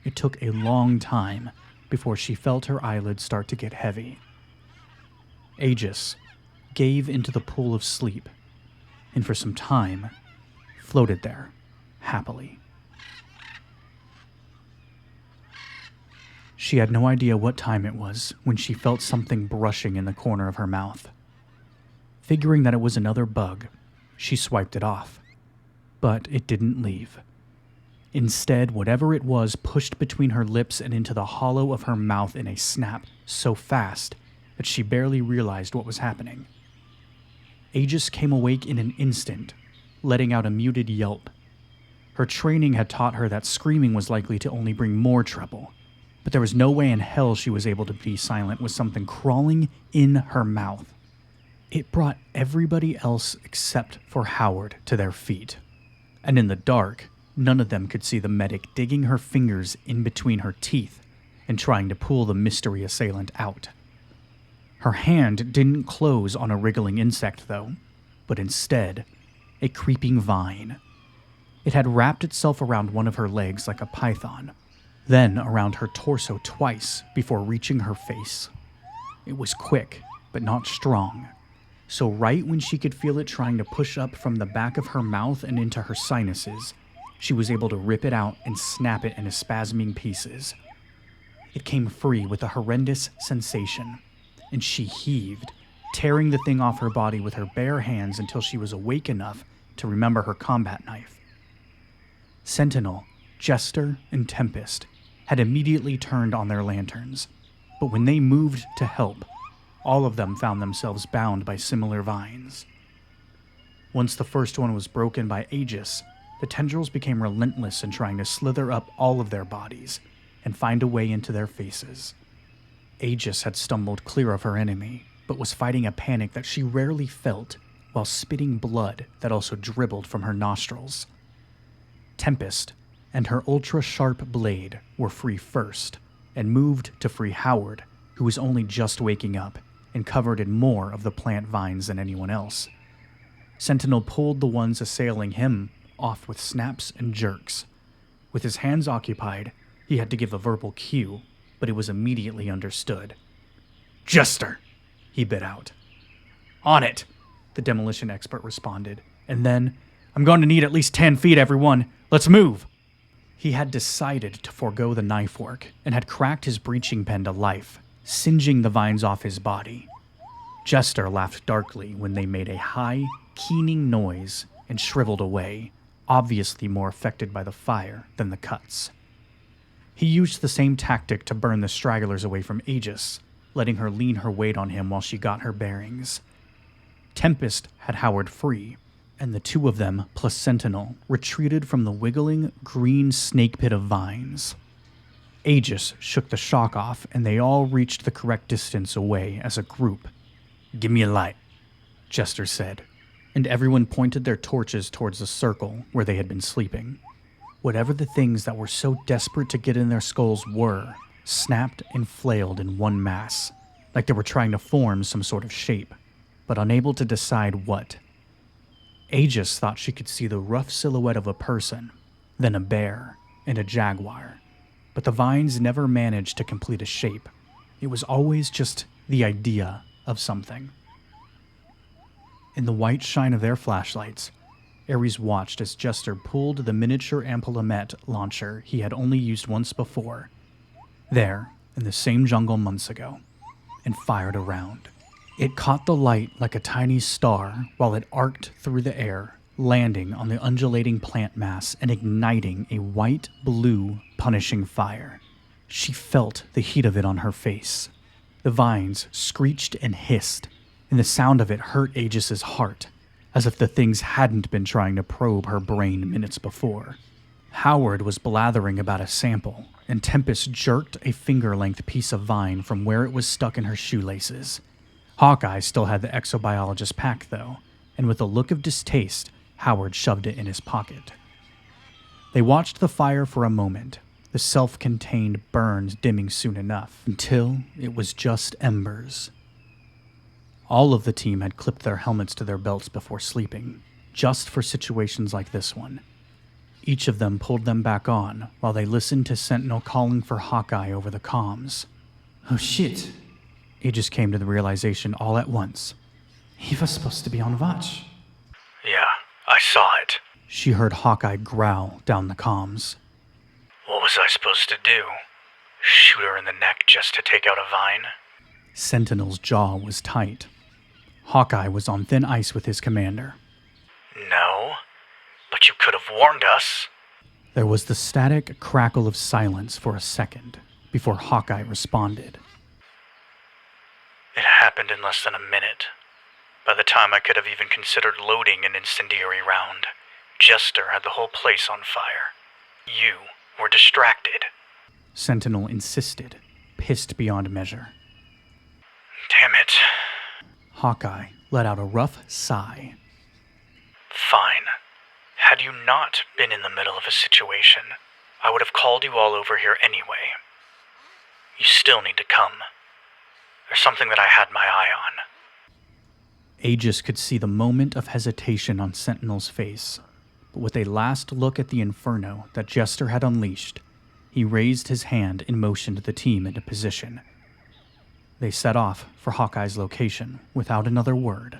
Speaker 1: it took a long time before she felt her eyelids start to get heavy. Aegis gave into the pool of sleep, and for some time, floated there, happily. She had no idea what time it was when she felt something brushing in the corner of her mouth. Figuring that it was another bug, she swiped it off, but it didn't leave. Instead, whatever it was pushed between her lips and into the hollow of her mouth in a snap so fast that she barely realized what was happening. Aegis came awake in an instant, letting out a muted yelp. Her training had taught her that screaming was likely to only bring more trouble, but there was no way in hell she was able to be silent with something crawling in her mouth. It brought everybody else except for Howard to their feet, and in the dark, none of them could see the medic digging her fingers in between her teeth and trying to pull the mystery assailant out. Her hand didn't close on a wriggling insect, though, but instead, a creeping vine. It had wrapped itself around one of her legs like a python, then around her torso twice before reaching her face. It was quick, but not strong, so right when she could feel it trying to push up from the back of her mouth and into her sinuses, she was able to rip it out and snap it into spasming pieces. It came free with a horrendous sensation, and she heaved, tearing the thing off her body with her bare hands until she was awake enough to remember her combat knife. Sentinel, Jester, and Tempest had immediately turned on their lanterns, but when they moved to help, all of them found themselves bound by similar vines. Once the first one was broken by Aegis, the tendrils became relentless in trying to slither up all of their bodies and find a way into their faces. Aegis had stumbled clear of her enemy, but was fighting a panic that she rarely felt while spitting blood that also dribbled from her nostrils. Tempest and her ultra-sharp blade were free first, and moved to free Howard, who was only just waking up and covered in more of the plant vines than anyone else. Sentinel pulled the ones assailing him off with snaps and jerks. With his hands occupied, he had to give a verbal cue, but it was immediately understood. "Jester!" he bit out. "On it!" the demolition expert responded, and then, "I'm going to need at least 10 feet, everyone. Let's move!" He had decided to forego the knife work and had cracked his breaching pen to life, singeing the vines off his body. Jester laughed darkly when they made a high, keening noise and shriveled away, obviously more affected by the fire than the cuts. He used the same tactic to burn the stragglers away from Aegis, letting her lean her weight on him while she got her bearings. Tempest had Howard free, and the two of them, plus Sentinel, retreated from the wiggling, green snake pit of vines. Aegis shook the shock off, and they all reached the correct distance away as a group. "Give me a light," Jester said, and everyone pointed their torches towards the circle where they had been sleeping. Whatever the things that were so desperate to get in their skulls were, snapped and flailed in one mass, like they were trying to form some sort of shape, but unable to decide what. Aegis thought she could see the rough silhouette of a person, then a bear, and a jaguar, but the vines never managed to complete a shape. It was always just the idea of something. In the white shine of their flashlights, Ares watched as Jester pulled the miniature ampoulement launcher he had only used once before, there in the same jungle months ago, and fired a round. It caught the light like a tiny star while it arced through the air, landing on the undulating plant mass and igniting a white-blue punishing fire. She felt the heat of it on her face. The vines screeched and hissed, and the sound of it hurt Aegis's heart, as if the things hadn't been trying to probe her brain minutes before. Howard was blathering about a sample, and Tempest jerked a finger-length piece of vine from where it was stuck in her shoelaces. Hawkeye still had the exobiologist pack, though, and with a look of distaste, Howard shoved it in his pocket. They watched the fire for a moment, the self-contained burns dimming soon enough, until it was just embers. All of the team had clipped their helmets to their belts before sleeping, just for situations like this one. Each of them pulled them back on while they listened to Sentinel calling for Hawkeye over the comms.
Speaker 2: "Oh shit."
Speaker 1: Aegis came to the realization all at once.
Speaker 2: "He was supposed to be on watch."
Speaker 3: "Yeah, I saw it."
Speaker 1: She heard Hawkeye growl down the comms.
Speaker 3: "What was I supposed to do? Shoot her in the neck just to take out a vine?"
Speaker 1: Sentinel's jaw was tight. Hawkeye was on thin ice with his commander.
Speaker 3: "No, but you could have warned us."
Speaker 1: There was the static crackle of silence for a second before Hawkeye responded.
Speaker 3: "It happened in less than a minute. By the time I could have even considered loading an incendiary round, Jester had the whole place on fire. You were distracted."
Speaker 1: Sentinel insisted, pissed beyond measure.
Speaker 3: "Damn it."
Speaker 1: Hawkeye let out a rough sigh.
Speaker 3: "Fine. Had you not been in the middle of a situation, I would have called you all over here anyway. You still need to come. There's something that I had my eye on."
Speaker 1: Aegis could see the moment of hesitation on Sentinel's face, but with a last look at the inferno that Jester had unleashed, he raised his hand and motioned the team into position. They set off for Hawkeye's location without another word.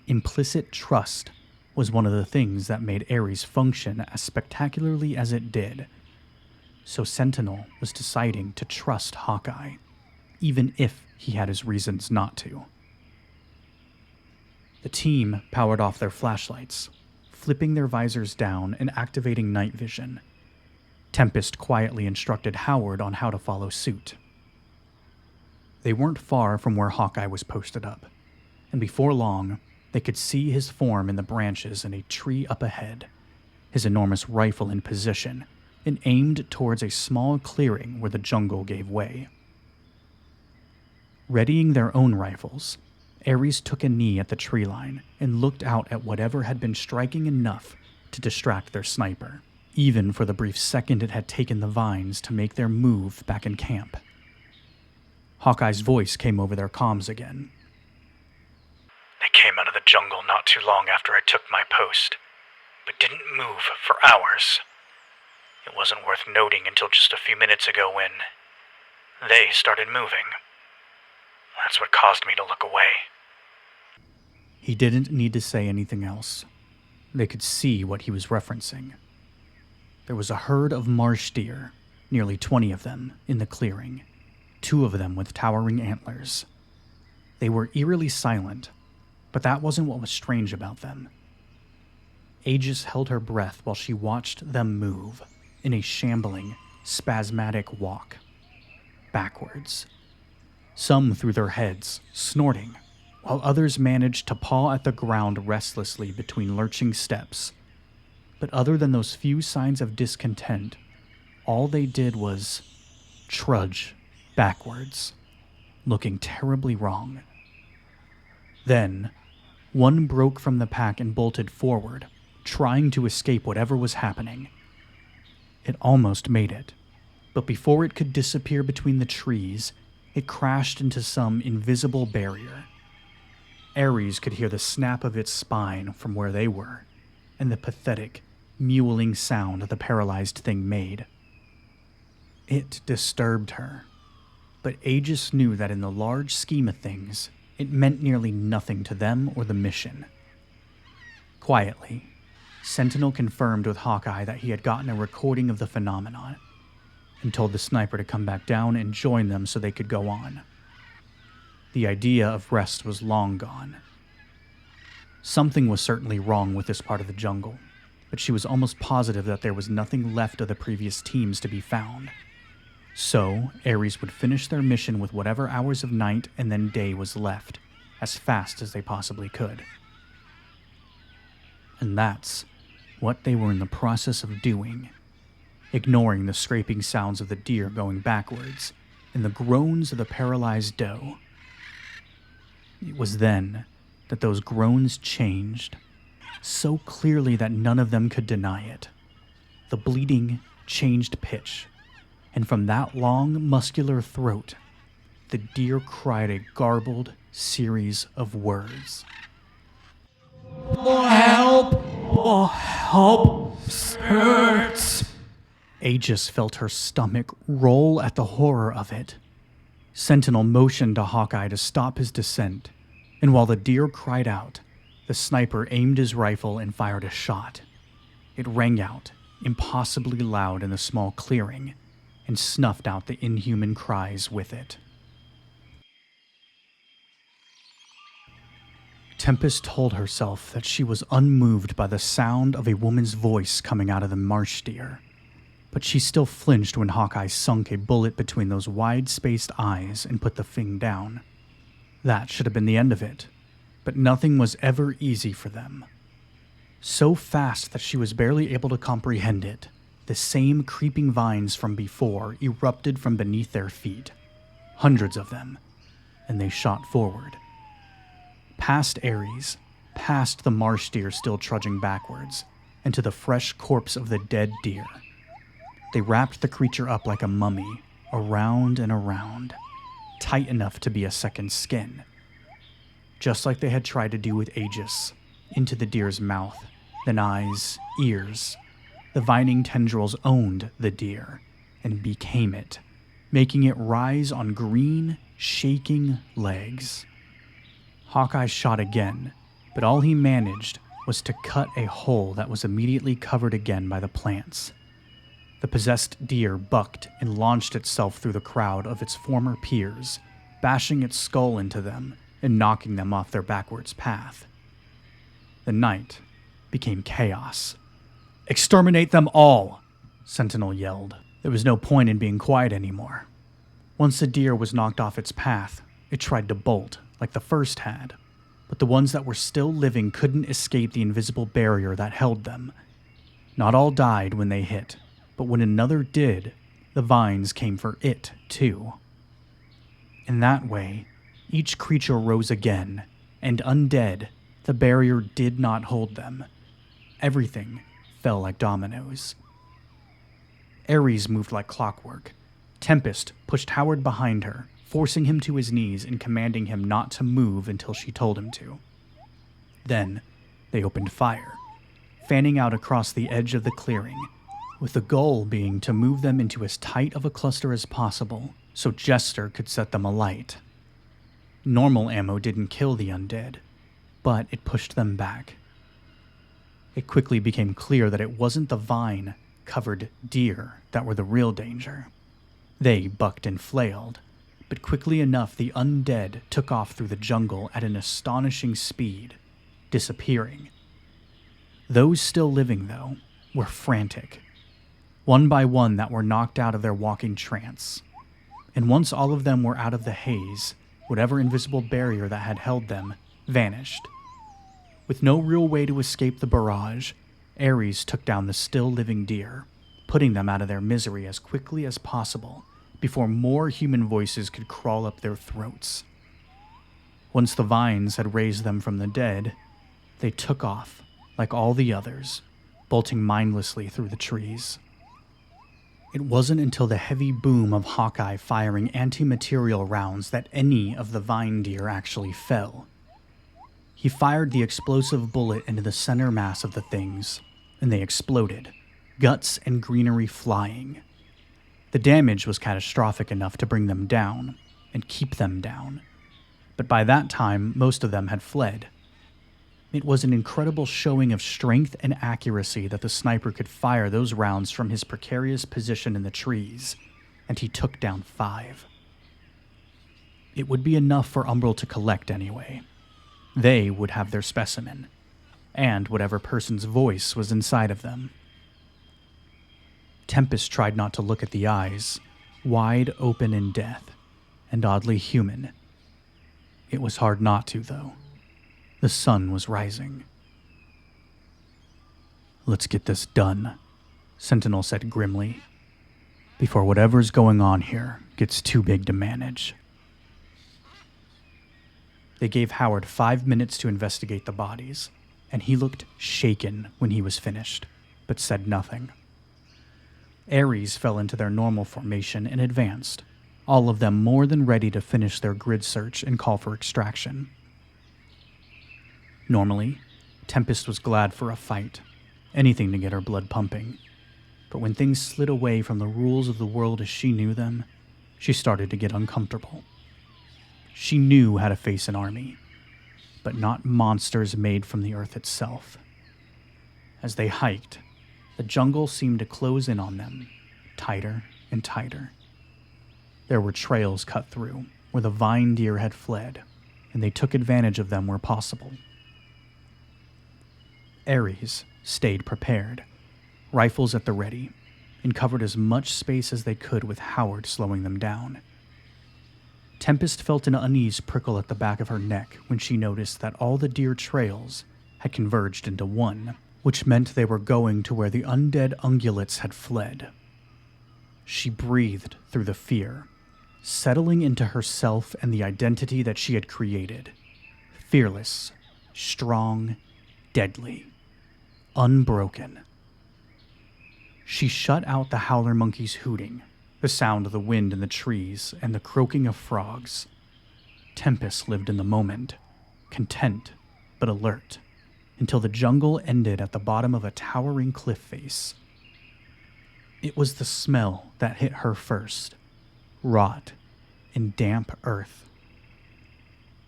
Speaker 1: Implicit trust was one of the things that made Ares function as spectacularly as it did. So Sentinel was deciding to trust Hawkeye, even if he had his reasons not to. The team powered off their flashlights, flipping their visors down and activating night vision. Tempest quietly instructed Howard on how to follow suit. They weren't far from where Hawkeye was posted up, and before long, they could see his form in the branches in a tree up ahead, his enormous rifle in position, and aimed towards a small clearing where the jungle gave way. Readying their own rifles, Ares took a knee at the tree line and looked out at whatever had been striking enough to distract their sniper, even for the brief second it had taken the vines to make their move back in camp. Hawkeye's voice came over their comms again.
Speaker 3: They came out of the jungle not too long after I took my post, but didn't move for hours. It wasn't worth noting until just a few minutes ago when they started moving. That's what caused me to look away.
Speaker 1: He didn't need to say anything else. They could see what he was referencing. There was a herd of marsh deer, nearly 20 of them, in the clearing, 2 of them with towering antlers. They were eerily silent, but that wasn't what was strange about them. Aegis held her breath while she watched them move in a shambling, spasmodic walk. Backwards. Some threw their heads, snorting, while others managed to paw at the ground restlessly between lurching steps. But other than those few signs of discontent, all they did was trudge backwards, looking terribly wrong. Then, one broke from the pack and bolted forward, trying to escape whatever was happening. It almost made it, but before it could disappear between the trees, it crashed into some invisible barrier. Ares could hear the snap of its spine from where they were, and the pathetic, mewling sound the paralyzed thing made. It disturbed her, but Aegis knew that in the large scheme of things, it meant nearly nothing to them or the mission. Quietly, Sentinel confirmed with Hawkeye that he had gotten a recording of the phenomenon, and told the sniper to come back down and join them so they could go on. The idea of rest was long gone. Something was certainly wrong with this part of the jungle, but she was almost positive that there was nothing left of the previous teams to be found. So, Ares would finish their mission with whatever hours of night and then day was left, as fast as they possibly could. And that's what they were in the process of doing, ignoring the scraping sounds of the deer going backwards and the groans of the paralyzed doe. It was then that those groans changed, so clearly that none of them could deny it. The bleating changed pitch, and from that long, muscular throat, the deer cried a garbled series of words.
Speaker 2: Help! Oh, help! Hurts!
Speaker 1: Aegis felt her stomach roll at the horror of it. Sentinel motioned to Hawkeye to stop his descent, and while the deer cried out, the sniper aimed his rifle and fired a shot. It rang out, impossibly loud in the small clearing, and snuffed out the inhuman cries with it. Tempest told herself that she was unmoved by the sound of a woman's voice coming out of the marsh deer, but she still flinched when Hawkeye sunk a bullet between those wide-spaced eyes and put the thing down. That should have been the end of it, but nothing was ever easy for them. So fast that she was barely able to comprehend it, the same creeping vines from before erupted from beneath their feet, hundreds of them, and they shot forward. Past Ares, past the marsh deer still trudging backwards, and to the fresh corpse of the dead deer. They wrapped the creature up like a mummy, around and around, tight enough to be a second skin. Just like they had tried to do with Aegis, into the deer's mouth, then eyes, ears. The vining tendrils owned the deer, and became it, making it rise on green, shaking legs. Hawkeye shot again, but all he managed was to cut a hole that was immediately covered again by the plants. The possessed deer bucked and launched itself through the crowd of its former peers, bashing its skull into them and knocking them off their backwards path. The night became chaos. "Exterminate them all!" Sentinel yelled. There was no point in being quiet anymore. Once the deer was knocked off its path, it tried to bolt, like the first had, but the ones that were still living couldn't escape the invisible barrier that held them. Not all died when they hit, but when another did, the vines came for it, too. In that way, each creature rose again, and undead, the barrier did not hold them. Everything fell like dominoes. Ares moved like clockwork. Tempest pushed Howard behind her, forcing him to his knees and commanding him not to move until she told him to. Then, they opened fire, fanning out across the edge of the clearing, with the goal being to move them into as tight of a cluster as possible so Jester could set them alight. Normal ammo didn't kill the undead, but it pushed them back. It quickly became clear that it wasn't the vine-covered deer that were the real danger. They bucked and flailed, but quickly enough the undead took off through the jungle at an astonishing speed, disappearing. Those still living, though, were frantic, one by one that were knocked out of their walking trance. And once all of them were out of the haze, whatever invisible barrier that had held them vanished. With no real way to escape the barrage, Ares took down the still living deer, putting them out of their misery as quickly as possible before more human voices could crawl up their throats. Once the vines had raised them from the dead, they took off, like all the others, bolting mindlessly through the trees. It wasn't until the heavy boom of Hawkeye firing anti-material rounds that any of the vine deer actually fell. He fired the explosive bullet into the center mass of the things, and they exploded, guts and greenery flying. The damage was catastrophic enough to bring them down, and keep them down, but by that time most of them had fled. It was an incredible showing of strength and accuracy that the sniper could fire those rounds from his precarious position in the trees, and he took down 5. It would be enough for Umbral to collect anyway. They would have their specimen, and whatever person's voice was inside of them. Tempest tried not to look at the eyes, wide open in death, and oddly human. It was hard not to, though. The sun was rising. "Let's get this done," Sentinel said grimly, "before whatever's going on here gets too big to manage." They gave Howard 5 minutes to investigate the bodies, and he looked shaken when he was finished, but said nothing. Ares fell into their normal formation and advanced, all of them more than ready to finish their grid search and call for extraction. Normally, Tempest was glad for a fight, anything to get her blood pumping. But when things slid away from the rules of the world as she knew them, she started to get uncomfortable. She knew how to face an army, but not monsters made from the earth itself. As they hiked, the jungle seemed to close in on them, tighter and tighter. There were trails cut through where the vine deer had fled, and they took advantage of them where possible. Ares stayed prepared, rifles at the ready, and covered as much space as they could with Howard slowing them down. Tempest felt an unease prickle at the back of her neck when she noticed that all the deer trails had converged into one, which meant they were going to where the undead ungulates had fled. She breathed through the fear, settling into herself and the identity that she had created. Fearless, strong, deadly, unbroken. She shut out the howler monkeys hooting, the sound of the wind in the trees, and the croaking of frogs. Tempest lived in the moment, content but alert, until the jungle ended at the bottom of a towering cliff face. It was the smell that hit her first, rot and damp earth.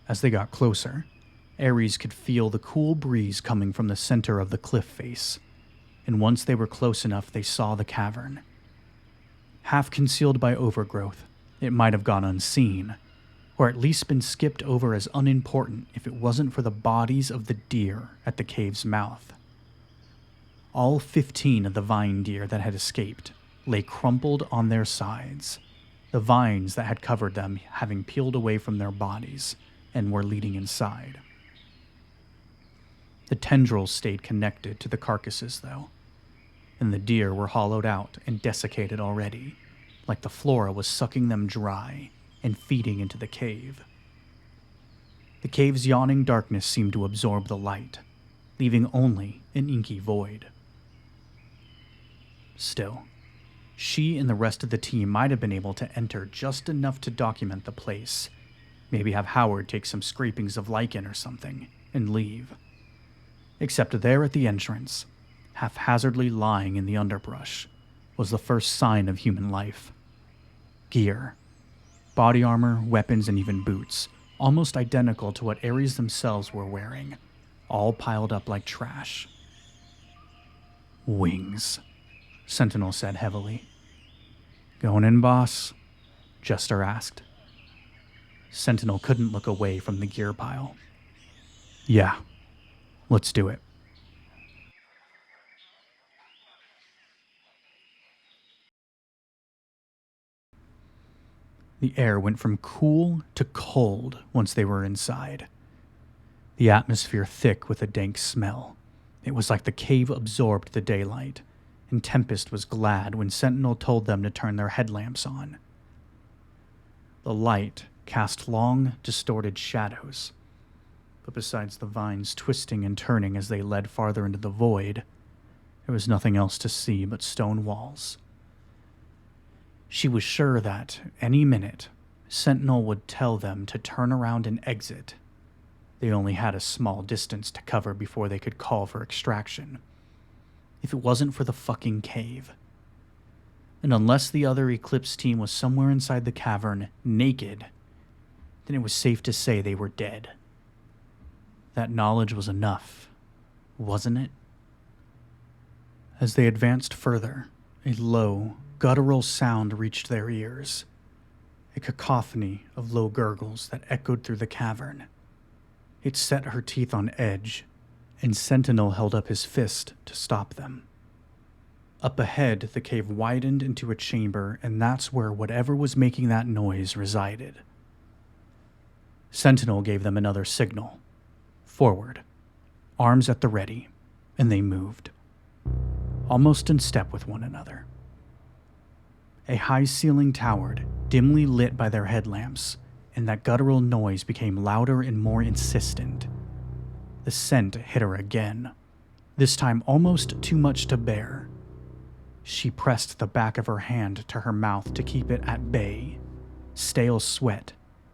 Speaker 1: As they got closer, Ares could feel the cool breeze coming from the center of the cliff face, and once they were close enough, they saw the cavern. Half concealed by overgrowth, it might have gone unseen, or at least been skipped over as unimportant if it wasn't for the bodies of the deer at the cave's mouth. All 15 of the vine deer that had escaped lay crumpled on their sides, the vines that had covered them having peeled away from their bodies and were leading inside. The tendrils stayed connected to the carcasses, though, and the deer were hollowed out and desiccated already, like the flora was sucking them dry and feeding into the cave. The cave's yawning darkness seemed to absorb the light, leaving only an inky void. Still, She and the rest of the team might have been able to enter just enough to document the place. Maybe have Howard take some scrapings of lichen or something, and leave. Except there at the entrance, haphazardly lying in the underbrush, was the first sign of human life. Gear. Body armor, weapons, and even boots, almost identical to what Ares themselves were wearing, all piled up like trash. Wings, Sentinel said heavily. Going in, boss? Jester asked. Sentinel couldn't look away from the gear pile. Yeah, let's do it. The air went from cool to cold once they were inside. The atmosphere thick with a dank smell. It was like the cave absorbed the daylight, and Tempest was glad when Sentinel told them to turn their headlamps on. The light cast long, distorted shadows, but besides the vines twisting and turning as they led farther into the void, there was nothing else to see but stone walls. She was sure that, any minute, Sentinel would tell them to turn around and exit. They only had a small distance to cover before they could call for extraction. If it wasn't for the fucking cave. And unless the other Eclipse team was somewhere inside the cavern, naked, then it was safe to say they were dead. That knowledge was enough, wasn't it? As they advanced further, a low, guttural sound reached their ears, a cacophony of low gurgles that echoed through the cavern. It set her teeth on edge, and Sentinel held up his fist to stop them. Up ahead, the cave widened into a chamber, and that's where whatever was making that noise resided. Sentinel gave them another signal. Forward, arms at the ready, and they moved, almost in step with one another. A high ceiling towered, dimly lit by their headlamps, and that guttural noise became louder and more insistent. The scent hit her again, this time almost too much to bear. She pressed the back of her hand to her mouth to keep it at bay. Stale sweat,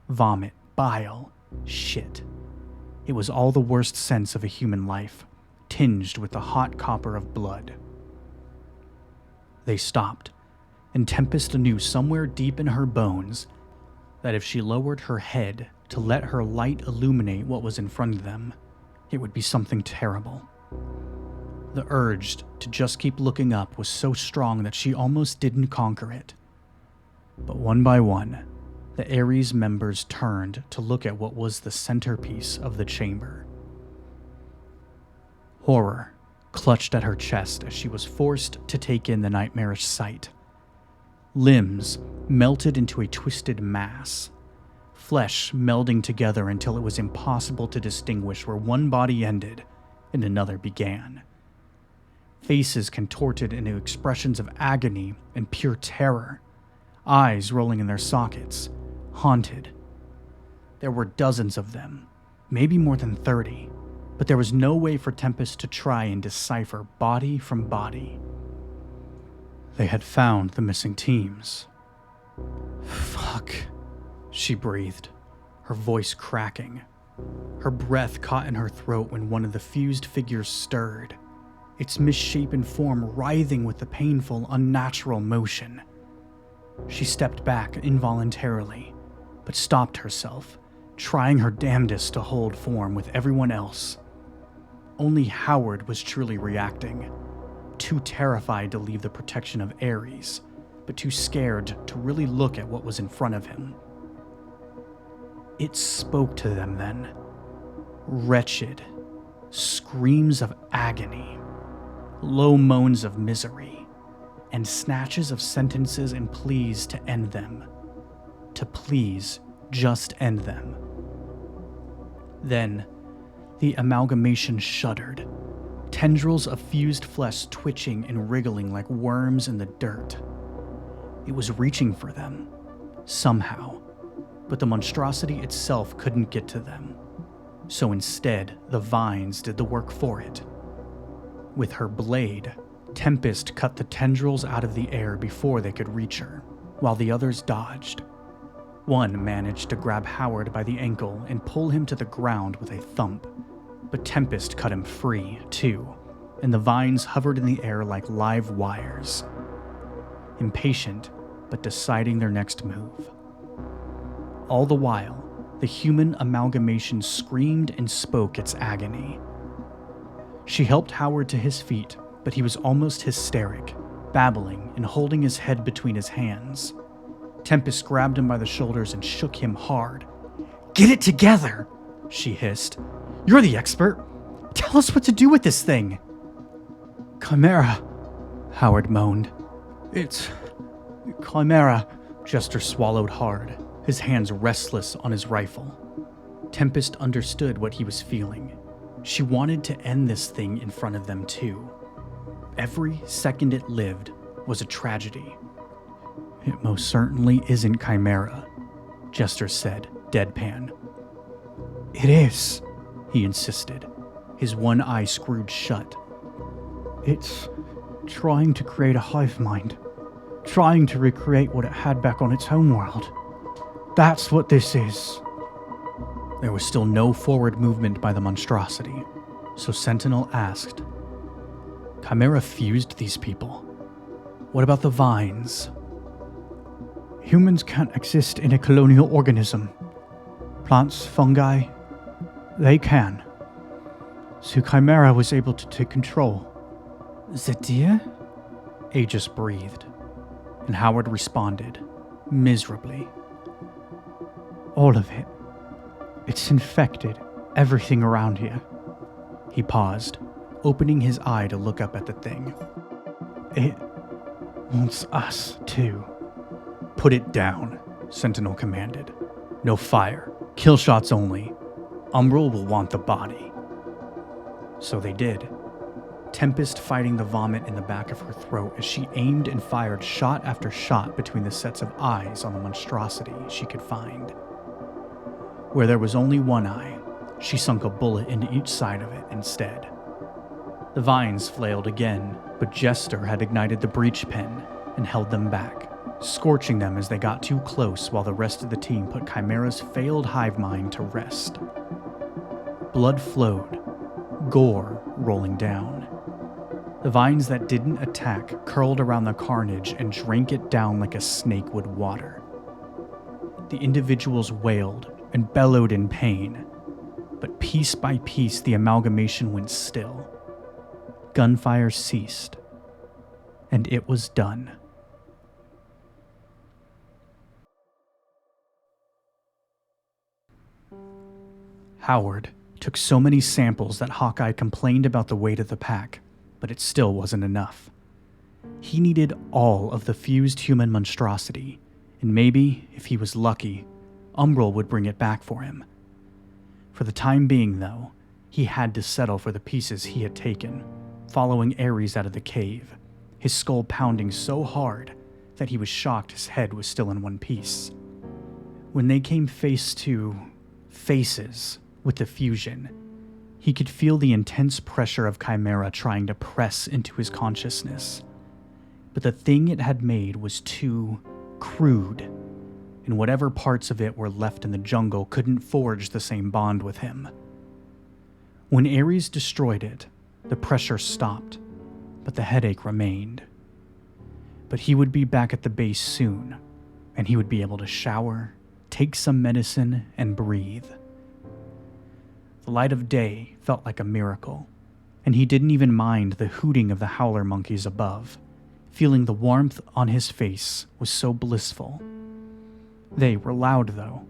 Speaker 1: vomit, bile, shit. It was all the worst sense of a human life, tinged with the hot copper of blood. They stopped, and Tempest knew somewhere deep in her bones that if she lowered her head to let her light illuminate what was in front of them, it would be something terrible. The urge to just keep looking up was so strong that she almost didn't conquer it. But one by one, the Ares members turned to look at what was the centerpiece of the chamber. Horror clutched at her chest as she was forced to take in the nightmarish sight. Limbs melted into a twisted mass, flesh melding together until it was impossible to distinguish where one body ended and another began. Faces contorted into expressions of agony and pure terror, eyes rolling in their sockets, haunted. There were dozens of them, maybe more than 30, but there was no way for Tempest to try and decipher body from body. They had found the missing teams. Fuck, she breathed, her voice cracking. Her breath caught in her throat when one of the fused figures stirred, its misshapen form writhing with the painful, unnatural motion. She stepped back involuntarily, but stopped herself, trying her damnedest to hold form with everyone else. Only Howard was truly reacting, too terrified to leave the protection of Ares, but too scared to really look at what was in front of him. It spoke to them then. Wretched screams of agony, low moans of misery, and snatches of sentences and pleas to end them. To please just end them. Then, the amalgamation shuddered, tendrils of fused flesh twitching and wriggling like worms in the dirt. It was reaching for them, somehow, but the monstrosity itself couldn't get to them. So instead, the vines did the work for it. With her blade, Tempest cut the tendrils out of the air before they could reach her, while the others dodged. One managed to grab Howard by the ankle and pull him to the ground with a thump, but Tempest cut him free, too, and the vines hovered in the air like live wires. Impatient, but deciding their next move. All the while, the human amalgamation screamed and spoke its agony. She helped Howard to his feet, but he was almost hysteric, babbling and holding his head between his hands. Tempest grabbed him by the shoulders and shook him hard. "Get it together," she hissed. "You're the expert. Tell us what to do with this thing." "Chimera," Howard moaned. "It's Chimera." Jester swallowed hard, his hands restless on his rifle. Tempest understood what he was feeling. She wanted to end this thing in front of them too. Every second it lived was a tragedy. "It most certainly isn't Chimera," Jester said, deadpan. "It is," he insisted, his one eye screwed shut. "It's trying to create a hive mind, trying to recreate what it had back on its home world. That's what this is." There was still no forward movement by the monstrosity, so Sentinel asked, "Chimera fused these people. What about the vines?" "Humans can't exist in a colonial organism. Plants, fungi, they can. So Chimera was able to take control." "The deer?" Aegis breathed, and Howard responded, miserably. "All of it. It's infected everything around here." He paused, opening his eye to look up at the thing. "It wants us, too." "Put it down," Sentinel commanded. "No fire. Kill shots only. Umbral will want the body." So they did. Tempest fighting the vomit in the back of her throat as she aimed and fired shot after shot between the sets of eyes on the monstrosity she could find. Where there was only one eye, she sunk a bullet into each side of it instead. The vines flailed again, but Jester had ignited the breach pin and held them back, scorching them as they got too close while the rest of the team put Chimera's failed hive mind to rest. Blood flowed, gore rolling down. The vines that didn't attack curled around the carnage and drank it down like a snake would water. The individuals wailed and bellowed in pain, but piece by piece the amalgamation went still. Gunfire ceased, and it was done. Howard took so many samples that Hawkeye complained about the weight of the pack, but it still wasn't enough. He needed all of the fused human monstrosity, and maybe, if he was lucky, Umbral would bring it back for him. For the time being, though, he had to settle for the pieces he had taken, following Ares out of the cave, his skull pounding so hard that he was shocked his head was still in one piece. When they came face to faces with the fusion, he could feel the intense pressure of Chimera trying to press into his consciousness. But the thing it had made was too crude, and whatever parts of it were left in the jungle couldn't forge the same bond with him. When Ares destroyed it, the pressure stopped, but the headache remained. But he would be back at the base soon, and he would be able to shower, take some medicine, and breathe. The light of day felt like a miracle, and he didn't even mind the hooting of the howler monkeys above. Feeling the warmth on his face was so blissful. They were loud, though,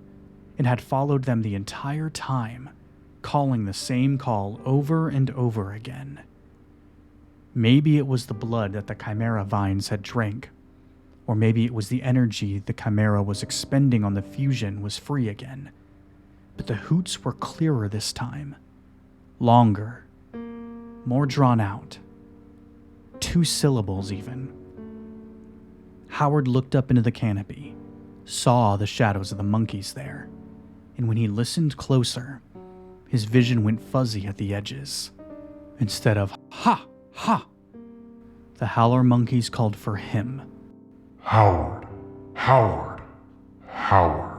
Speaker 1: and had followed them the entire time, calling the same call over and over again. Maybe it was the blood that the Chimera vines had drank, or maybe it was the energy the Chimera was expending on the fusion was free again. But the hoots were clearer this time, longer, more drawn out. 2 syllables even. Howard looked up into the canopy, saw the shadows of the monkeys there, and when he listened closer, his vision went fuzzy at the edges. Instead of "ha, ha," The Howler monkeys called for him.
Speaker 4: Howard, Howard, Howard.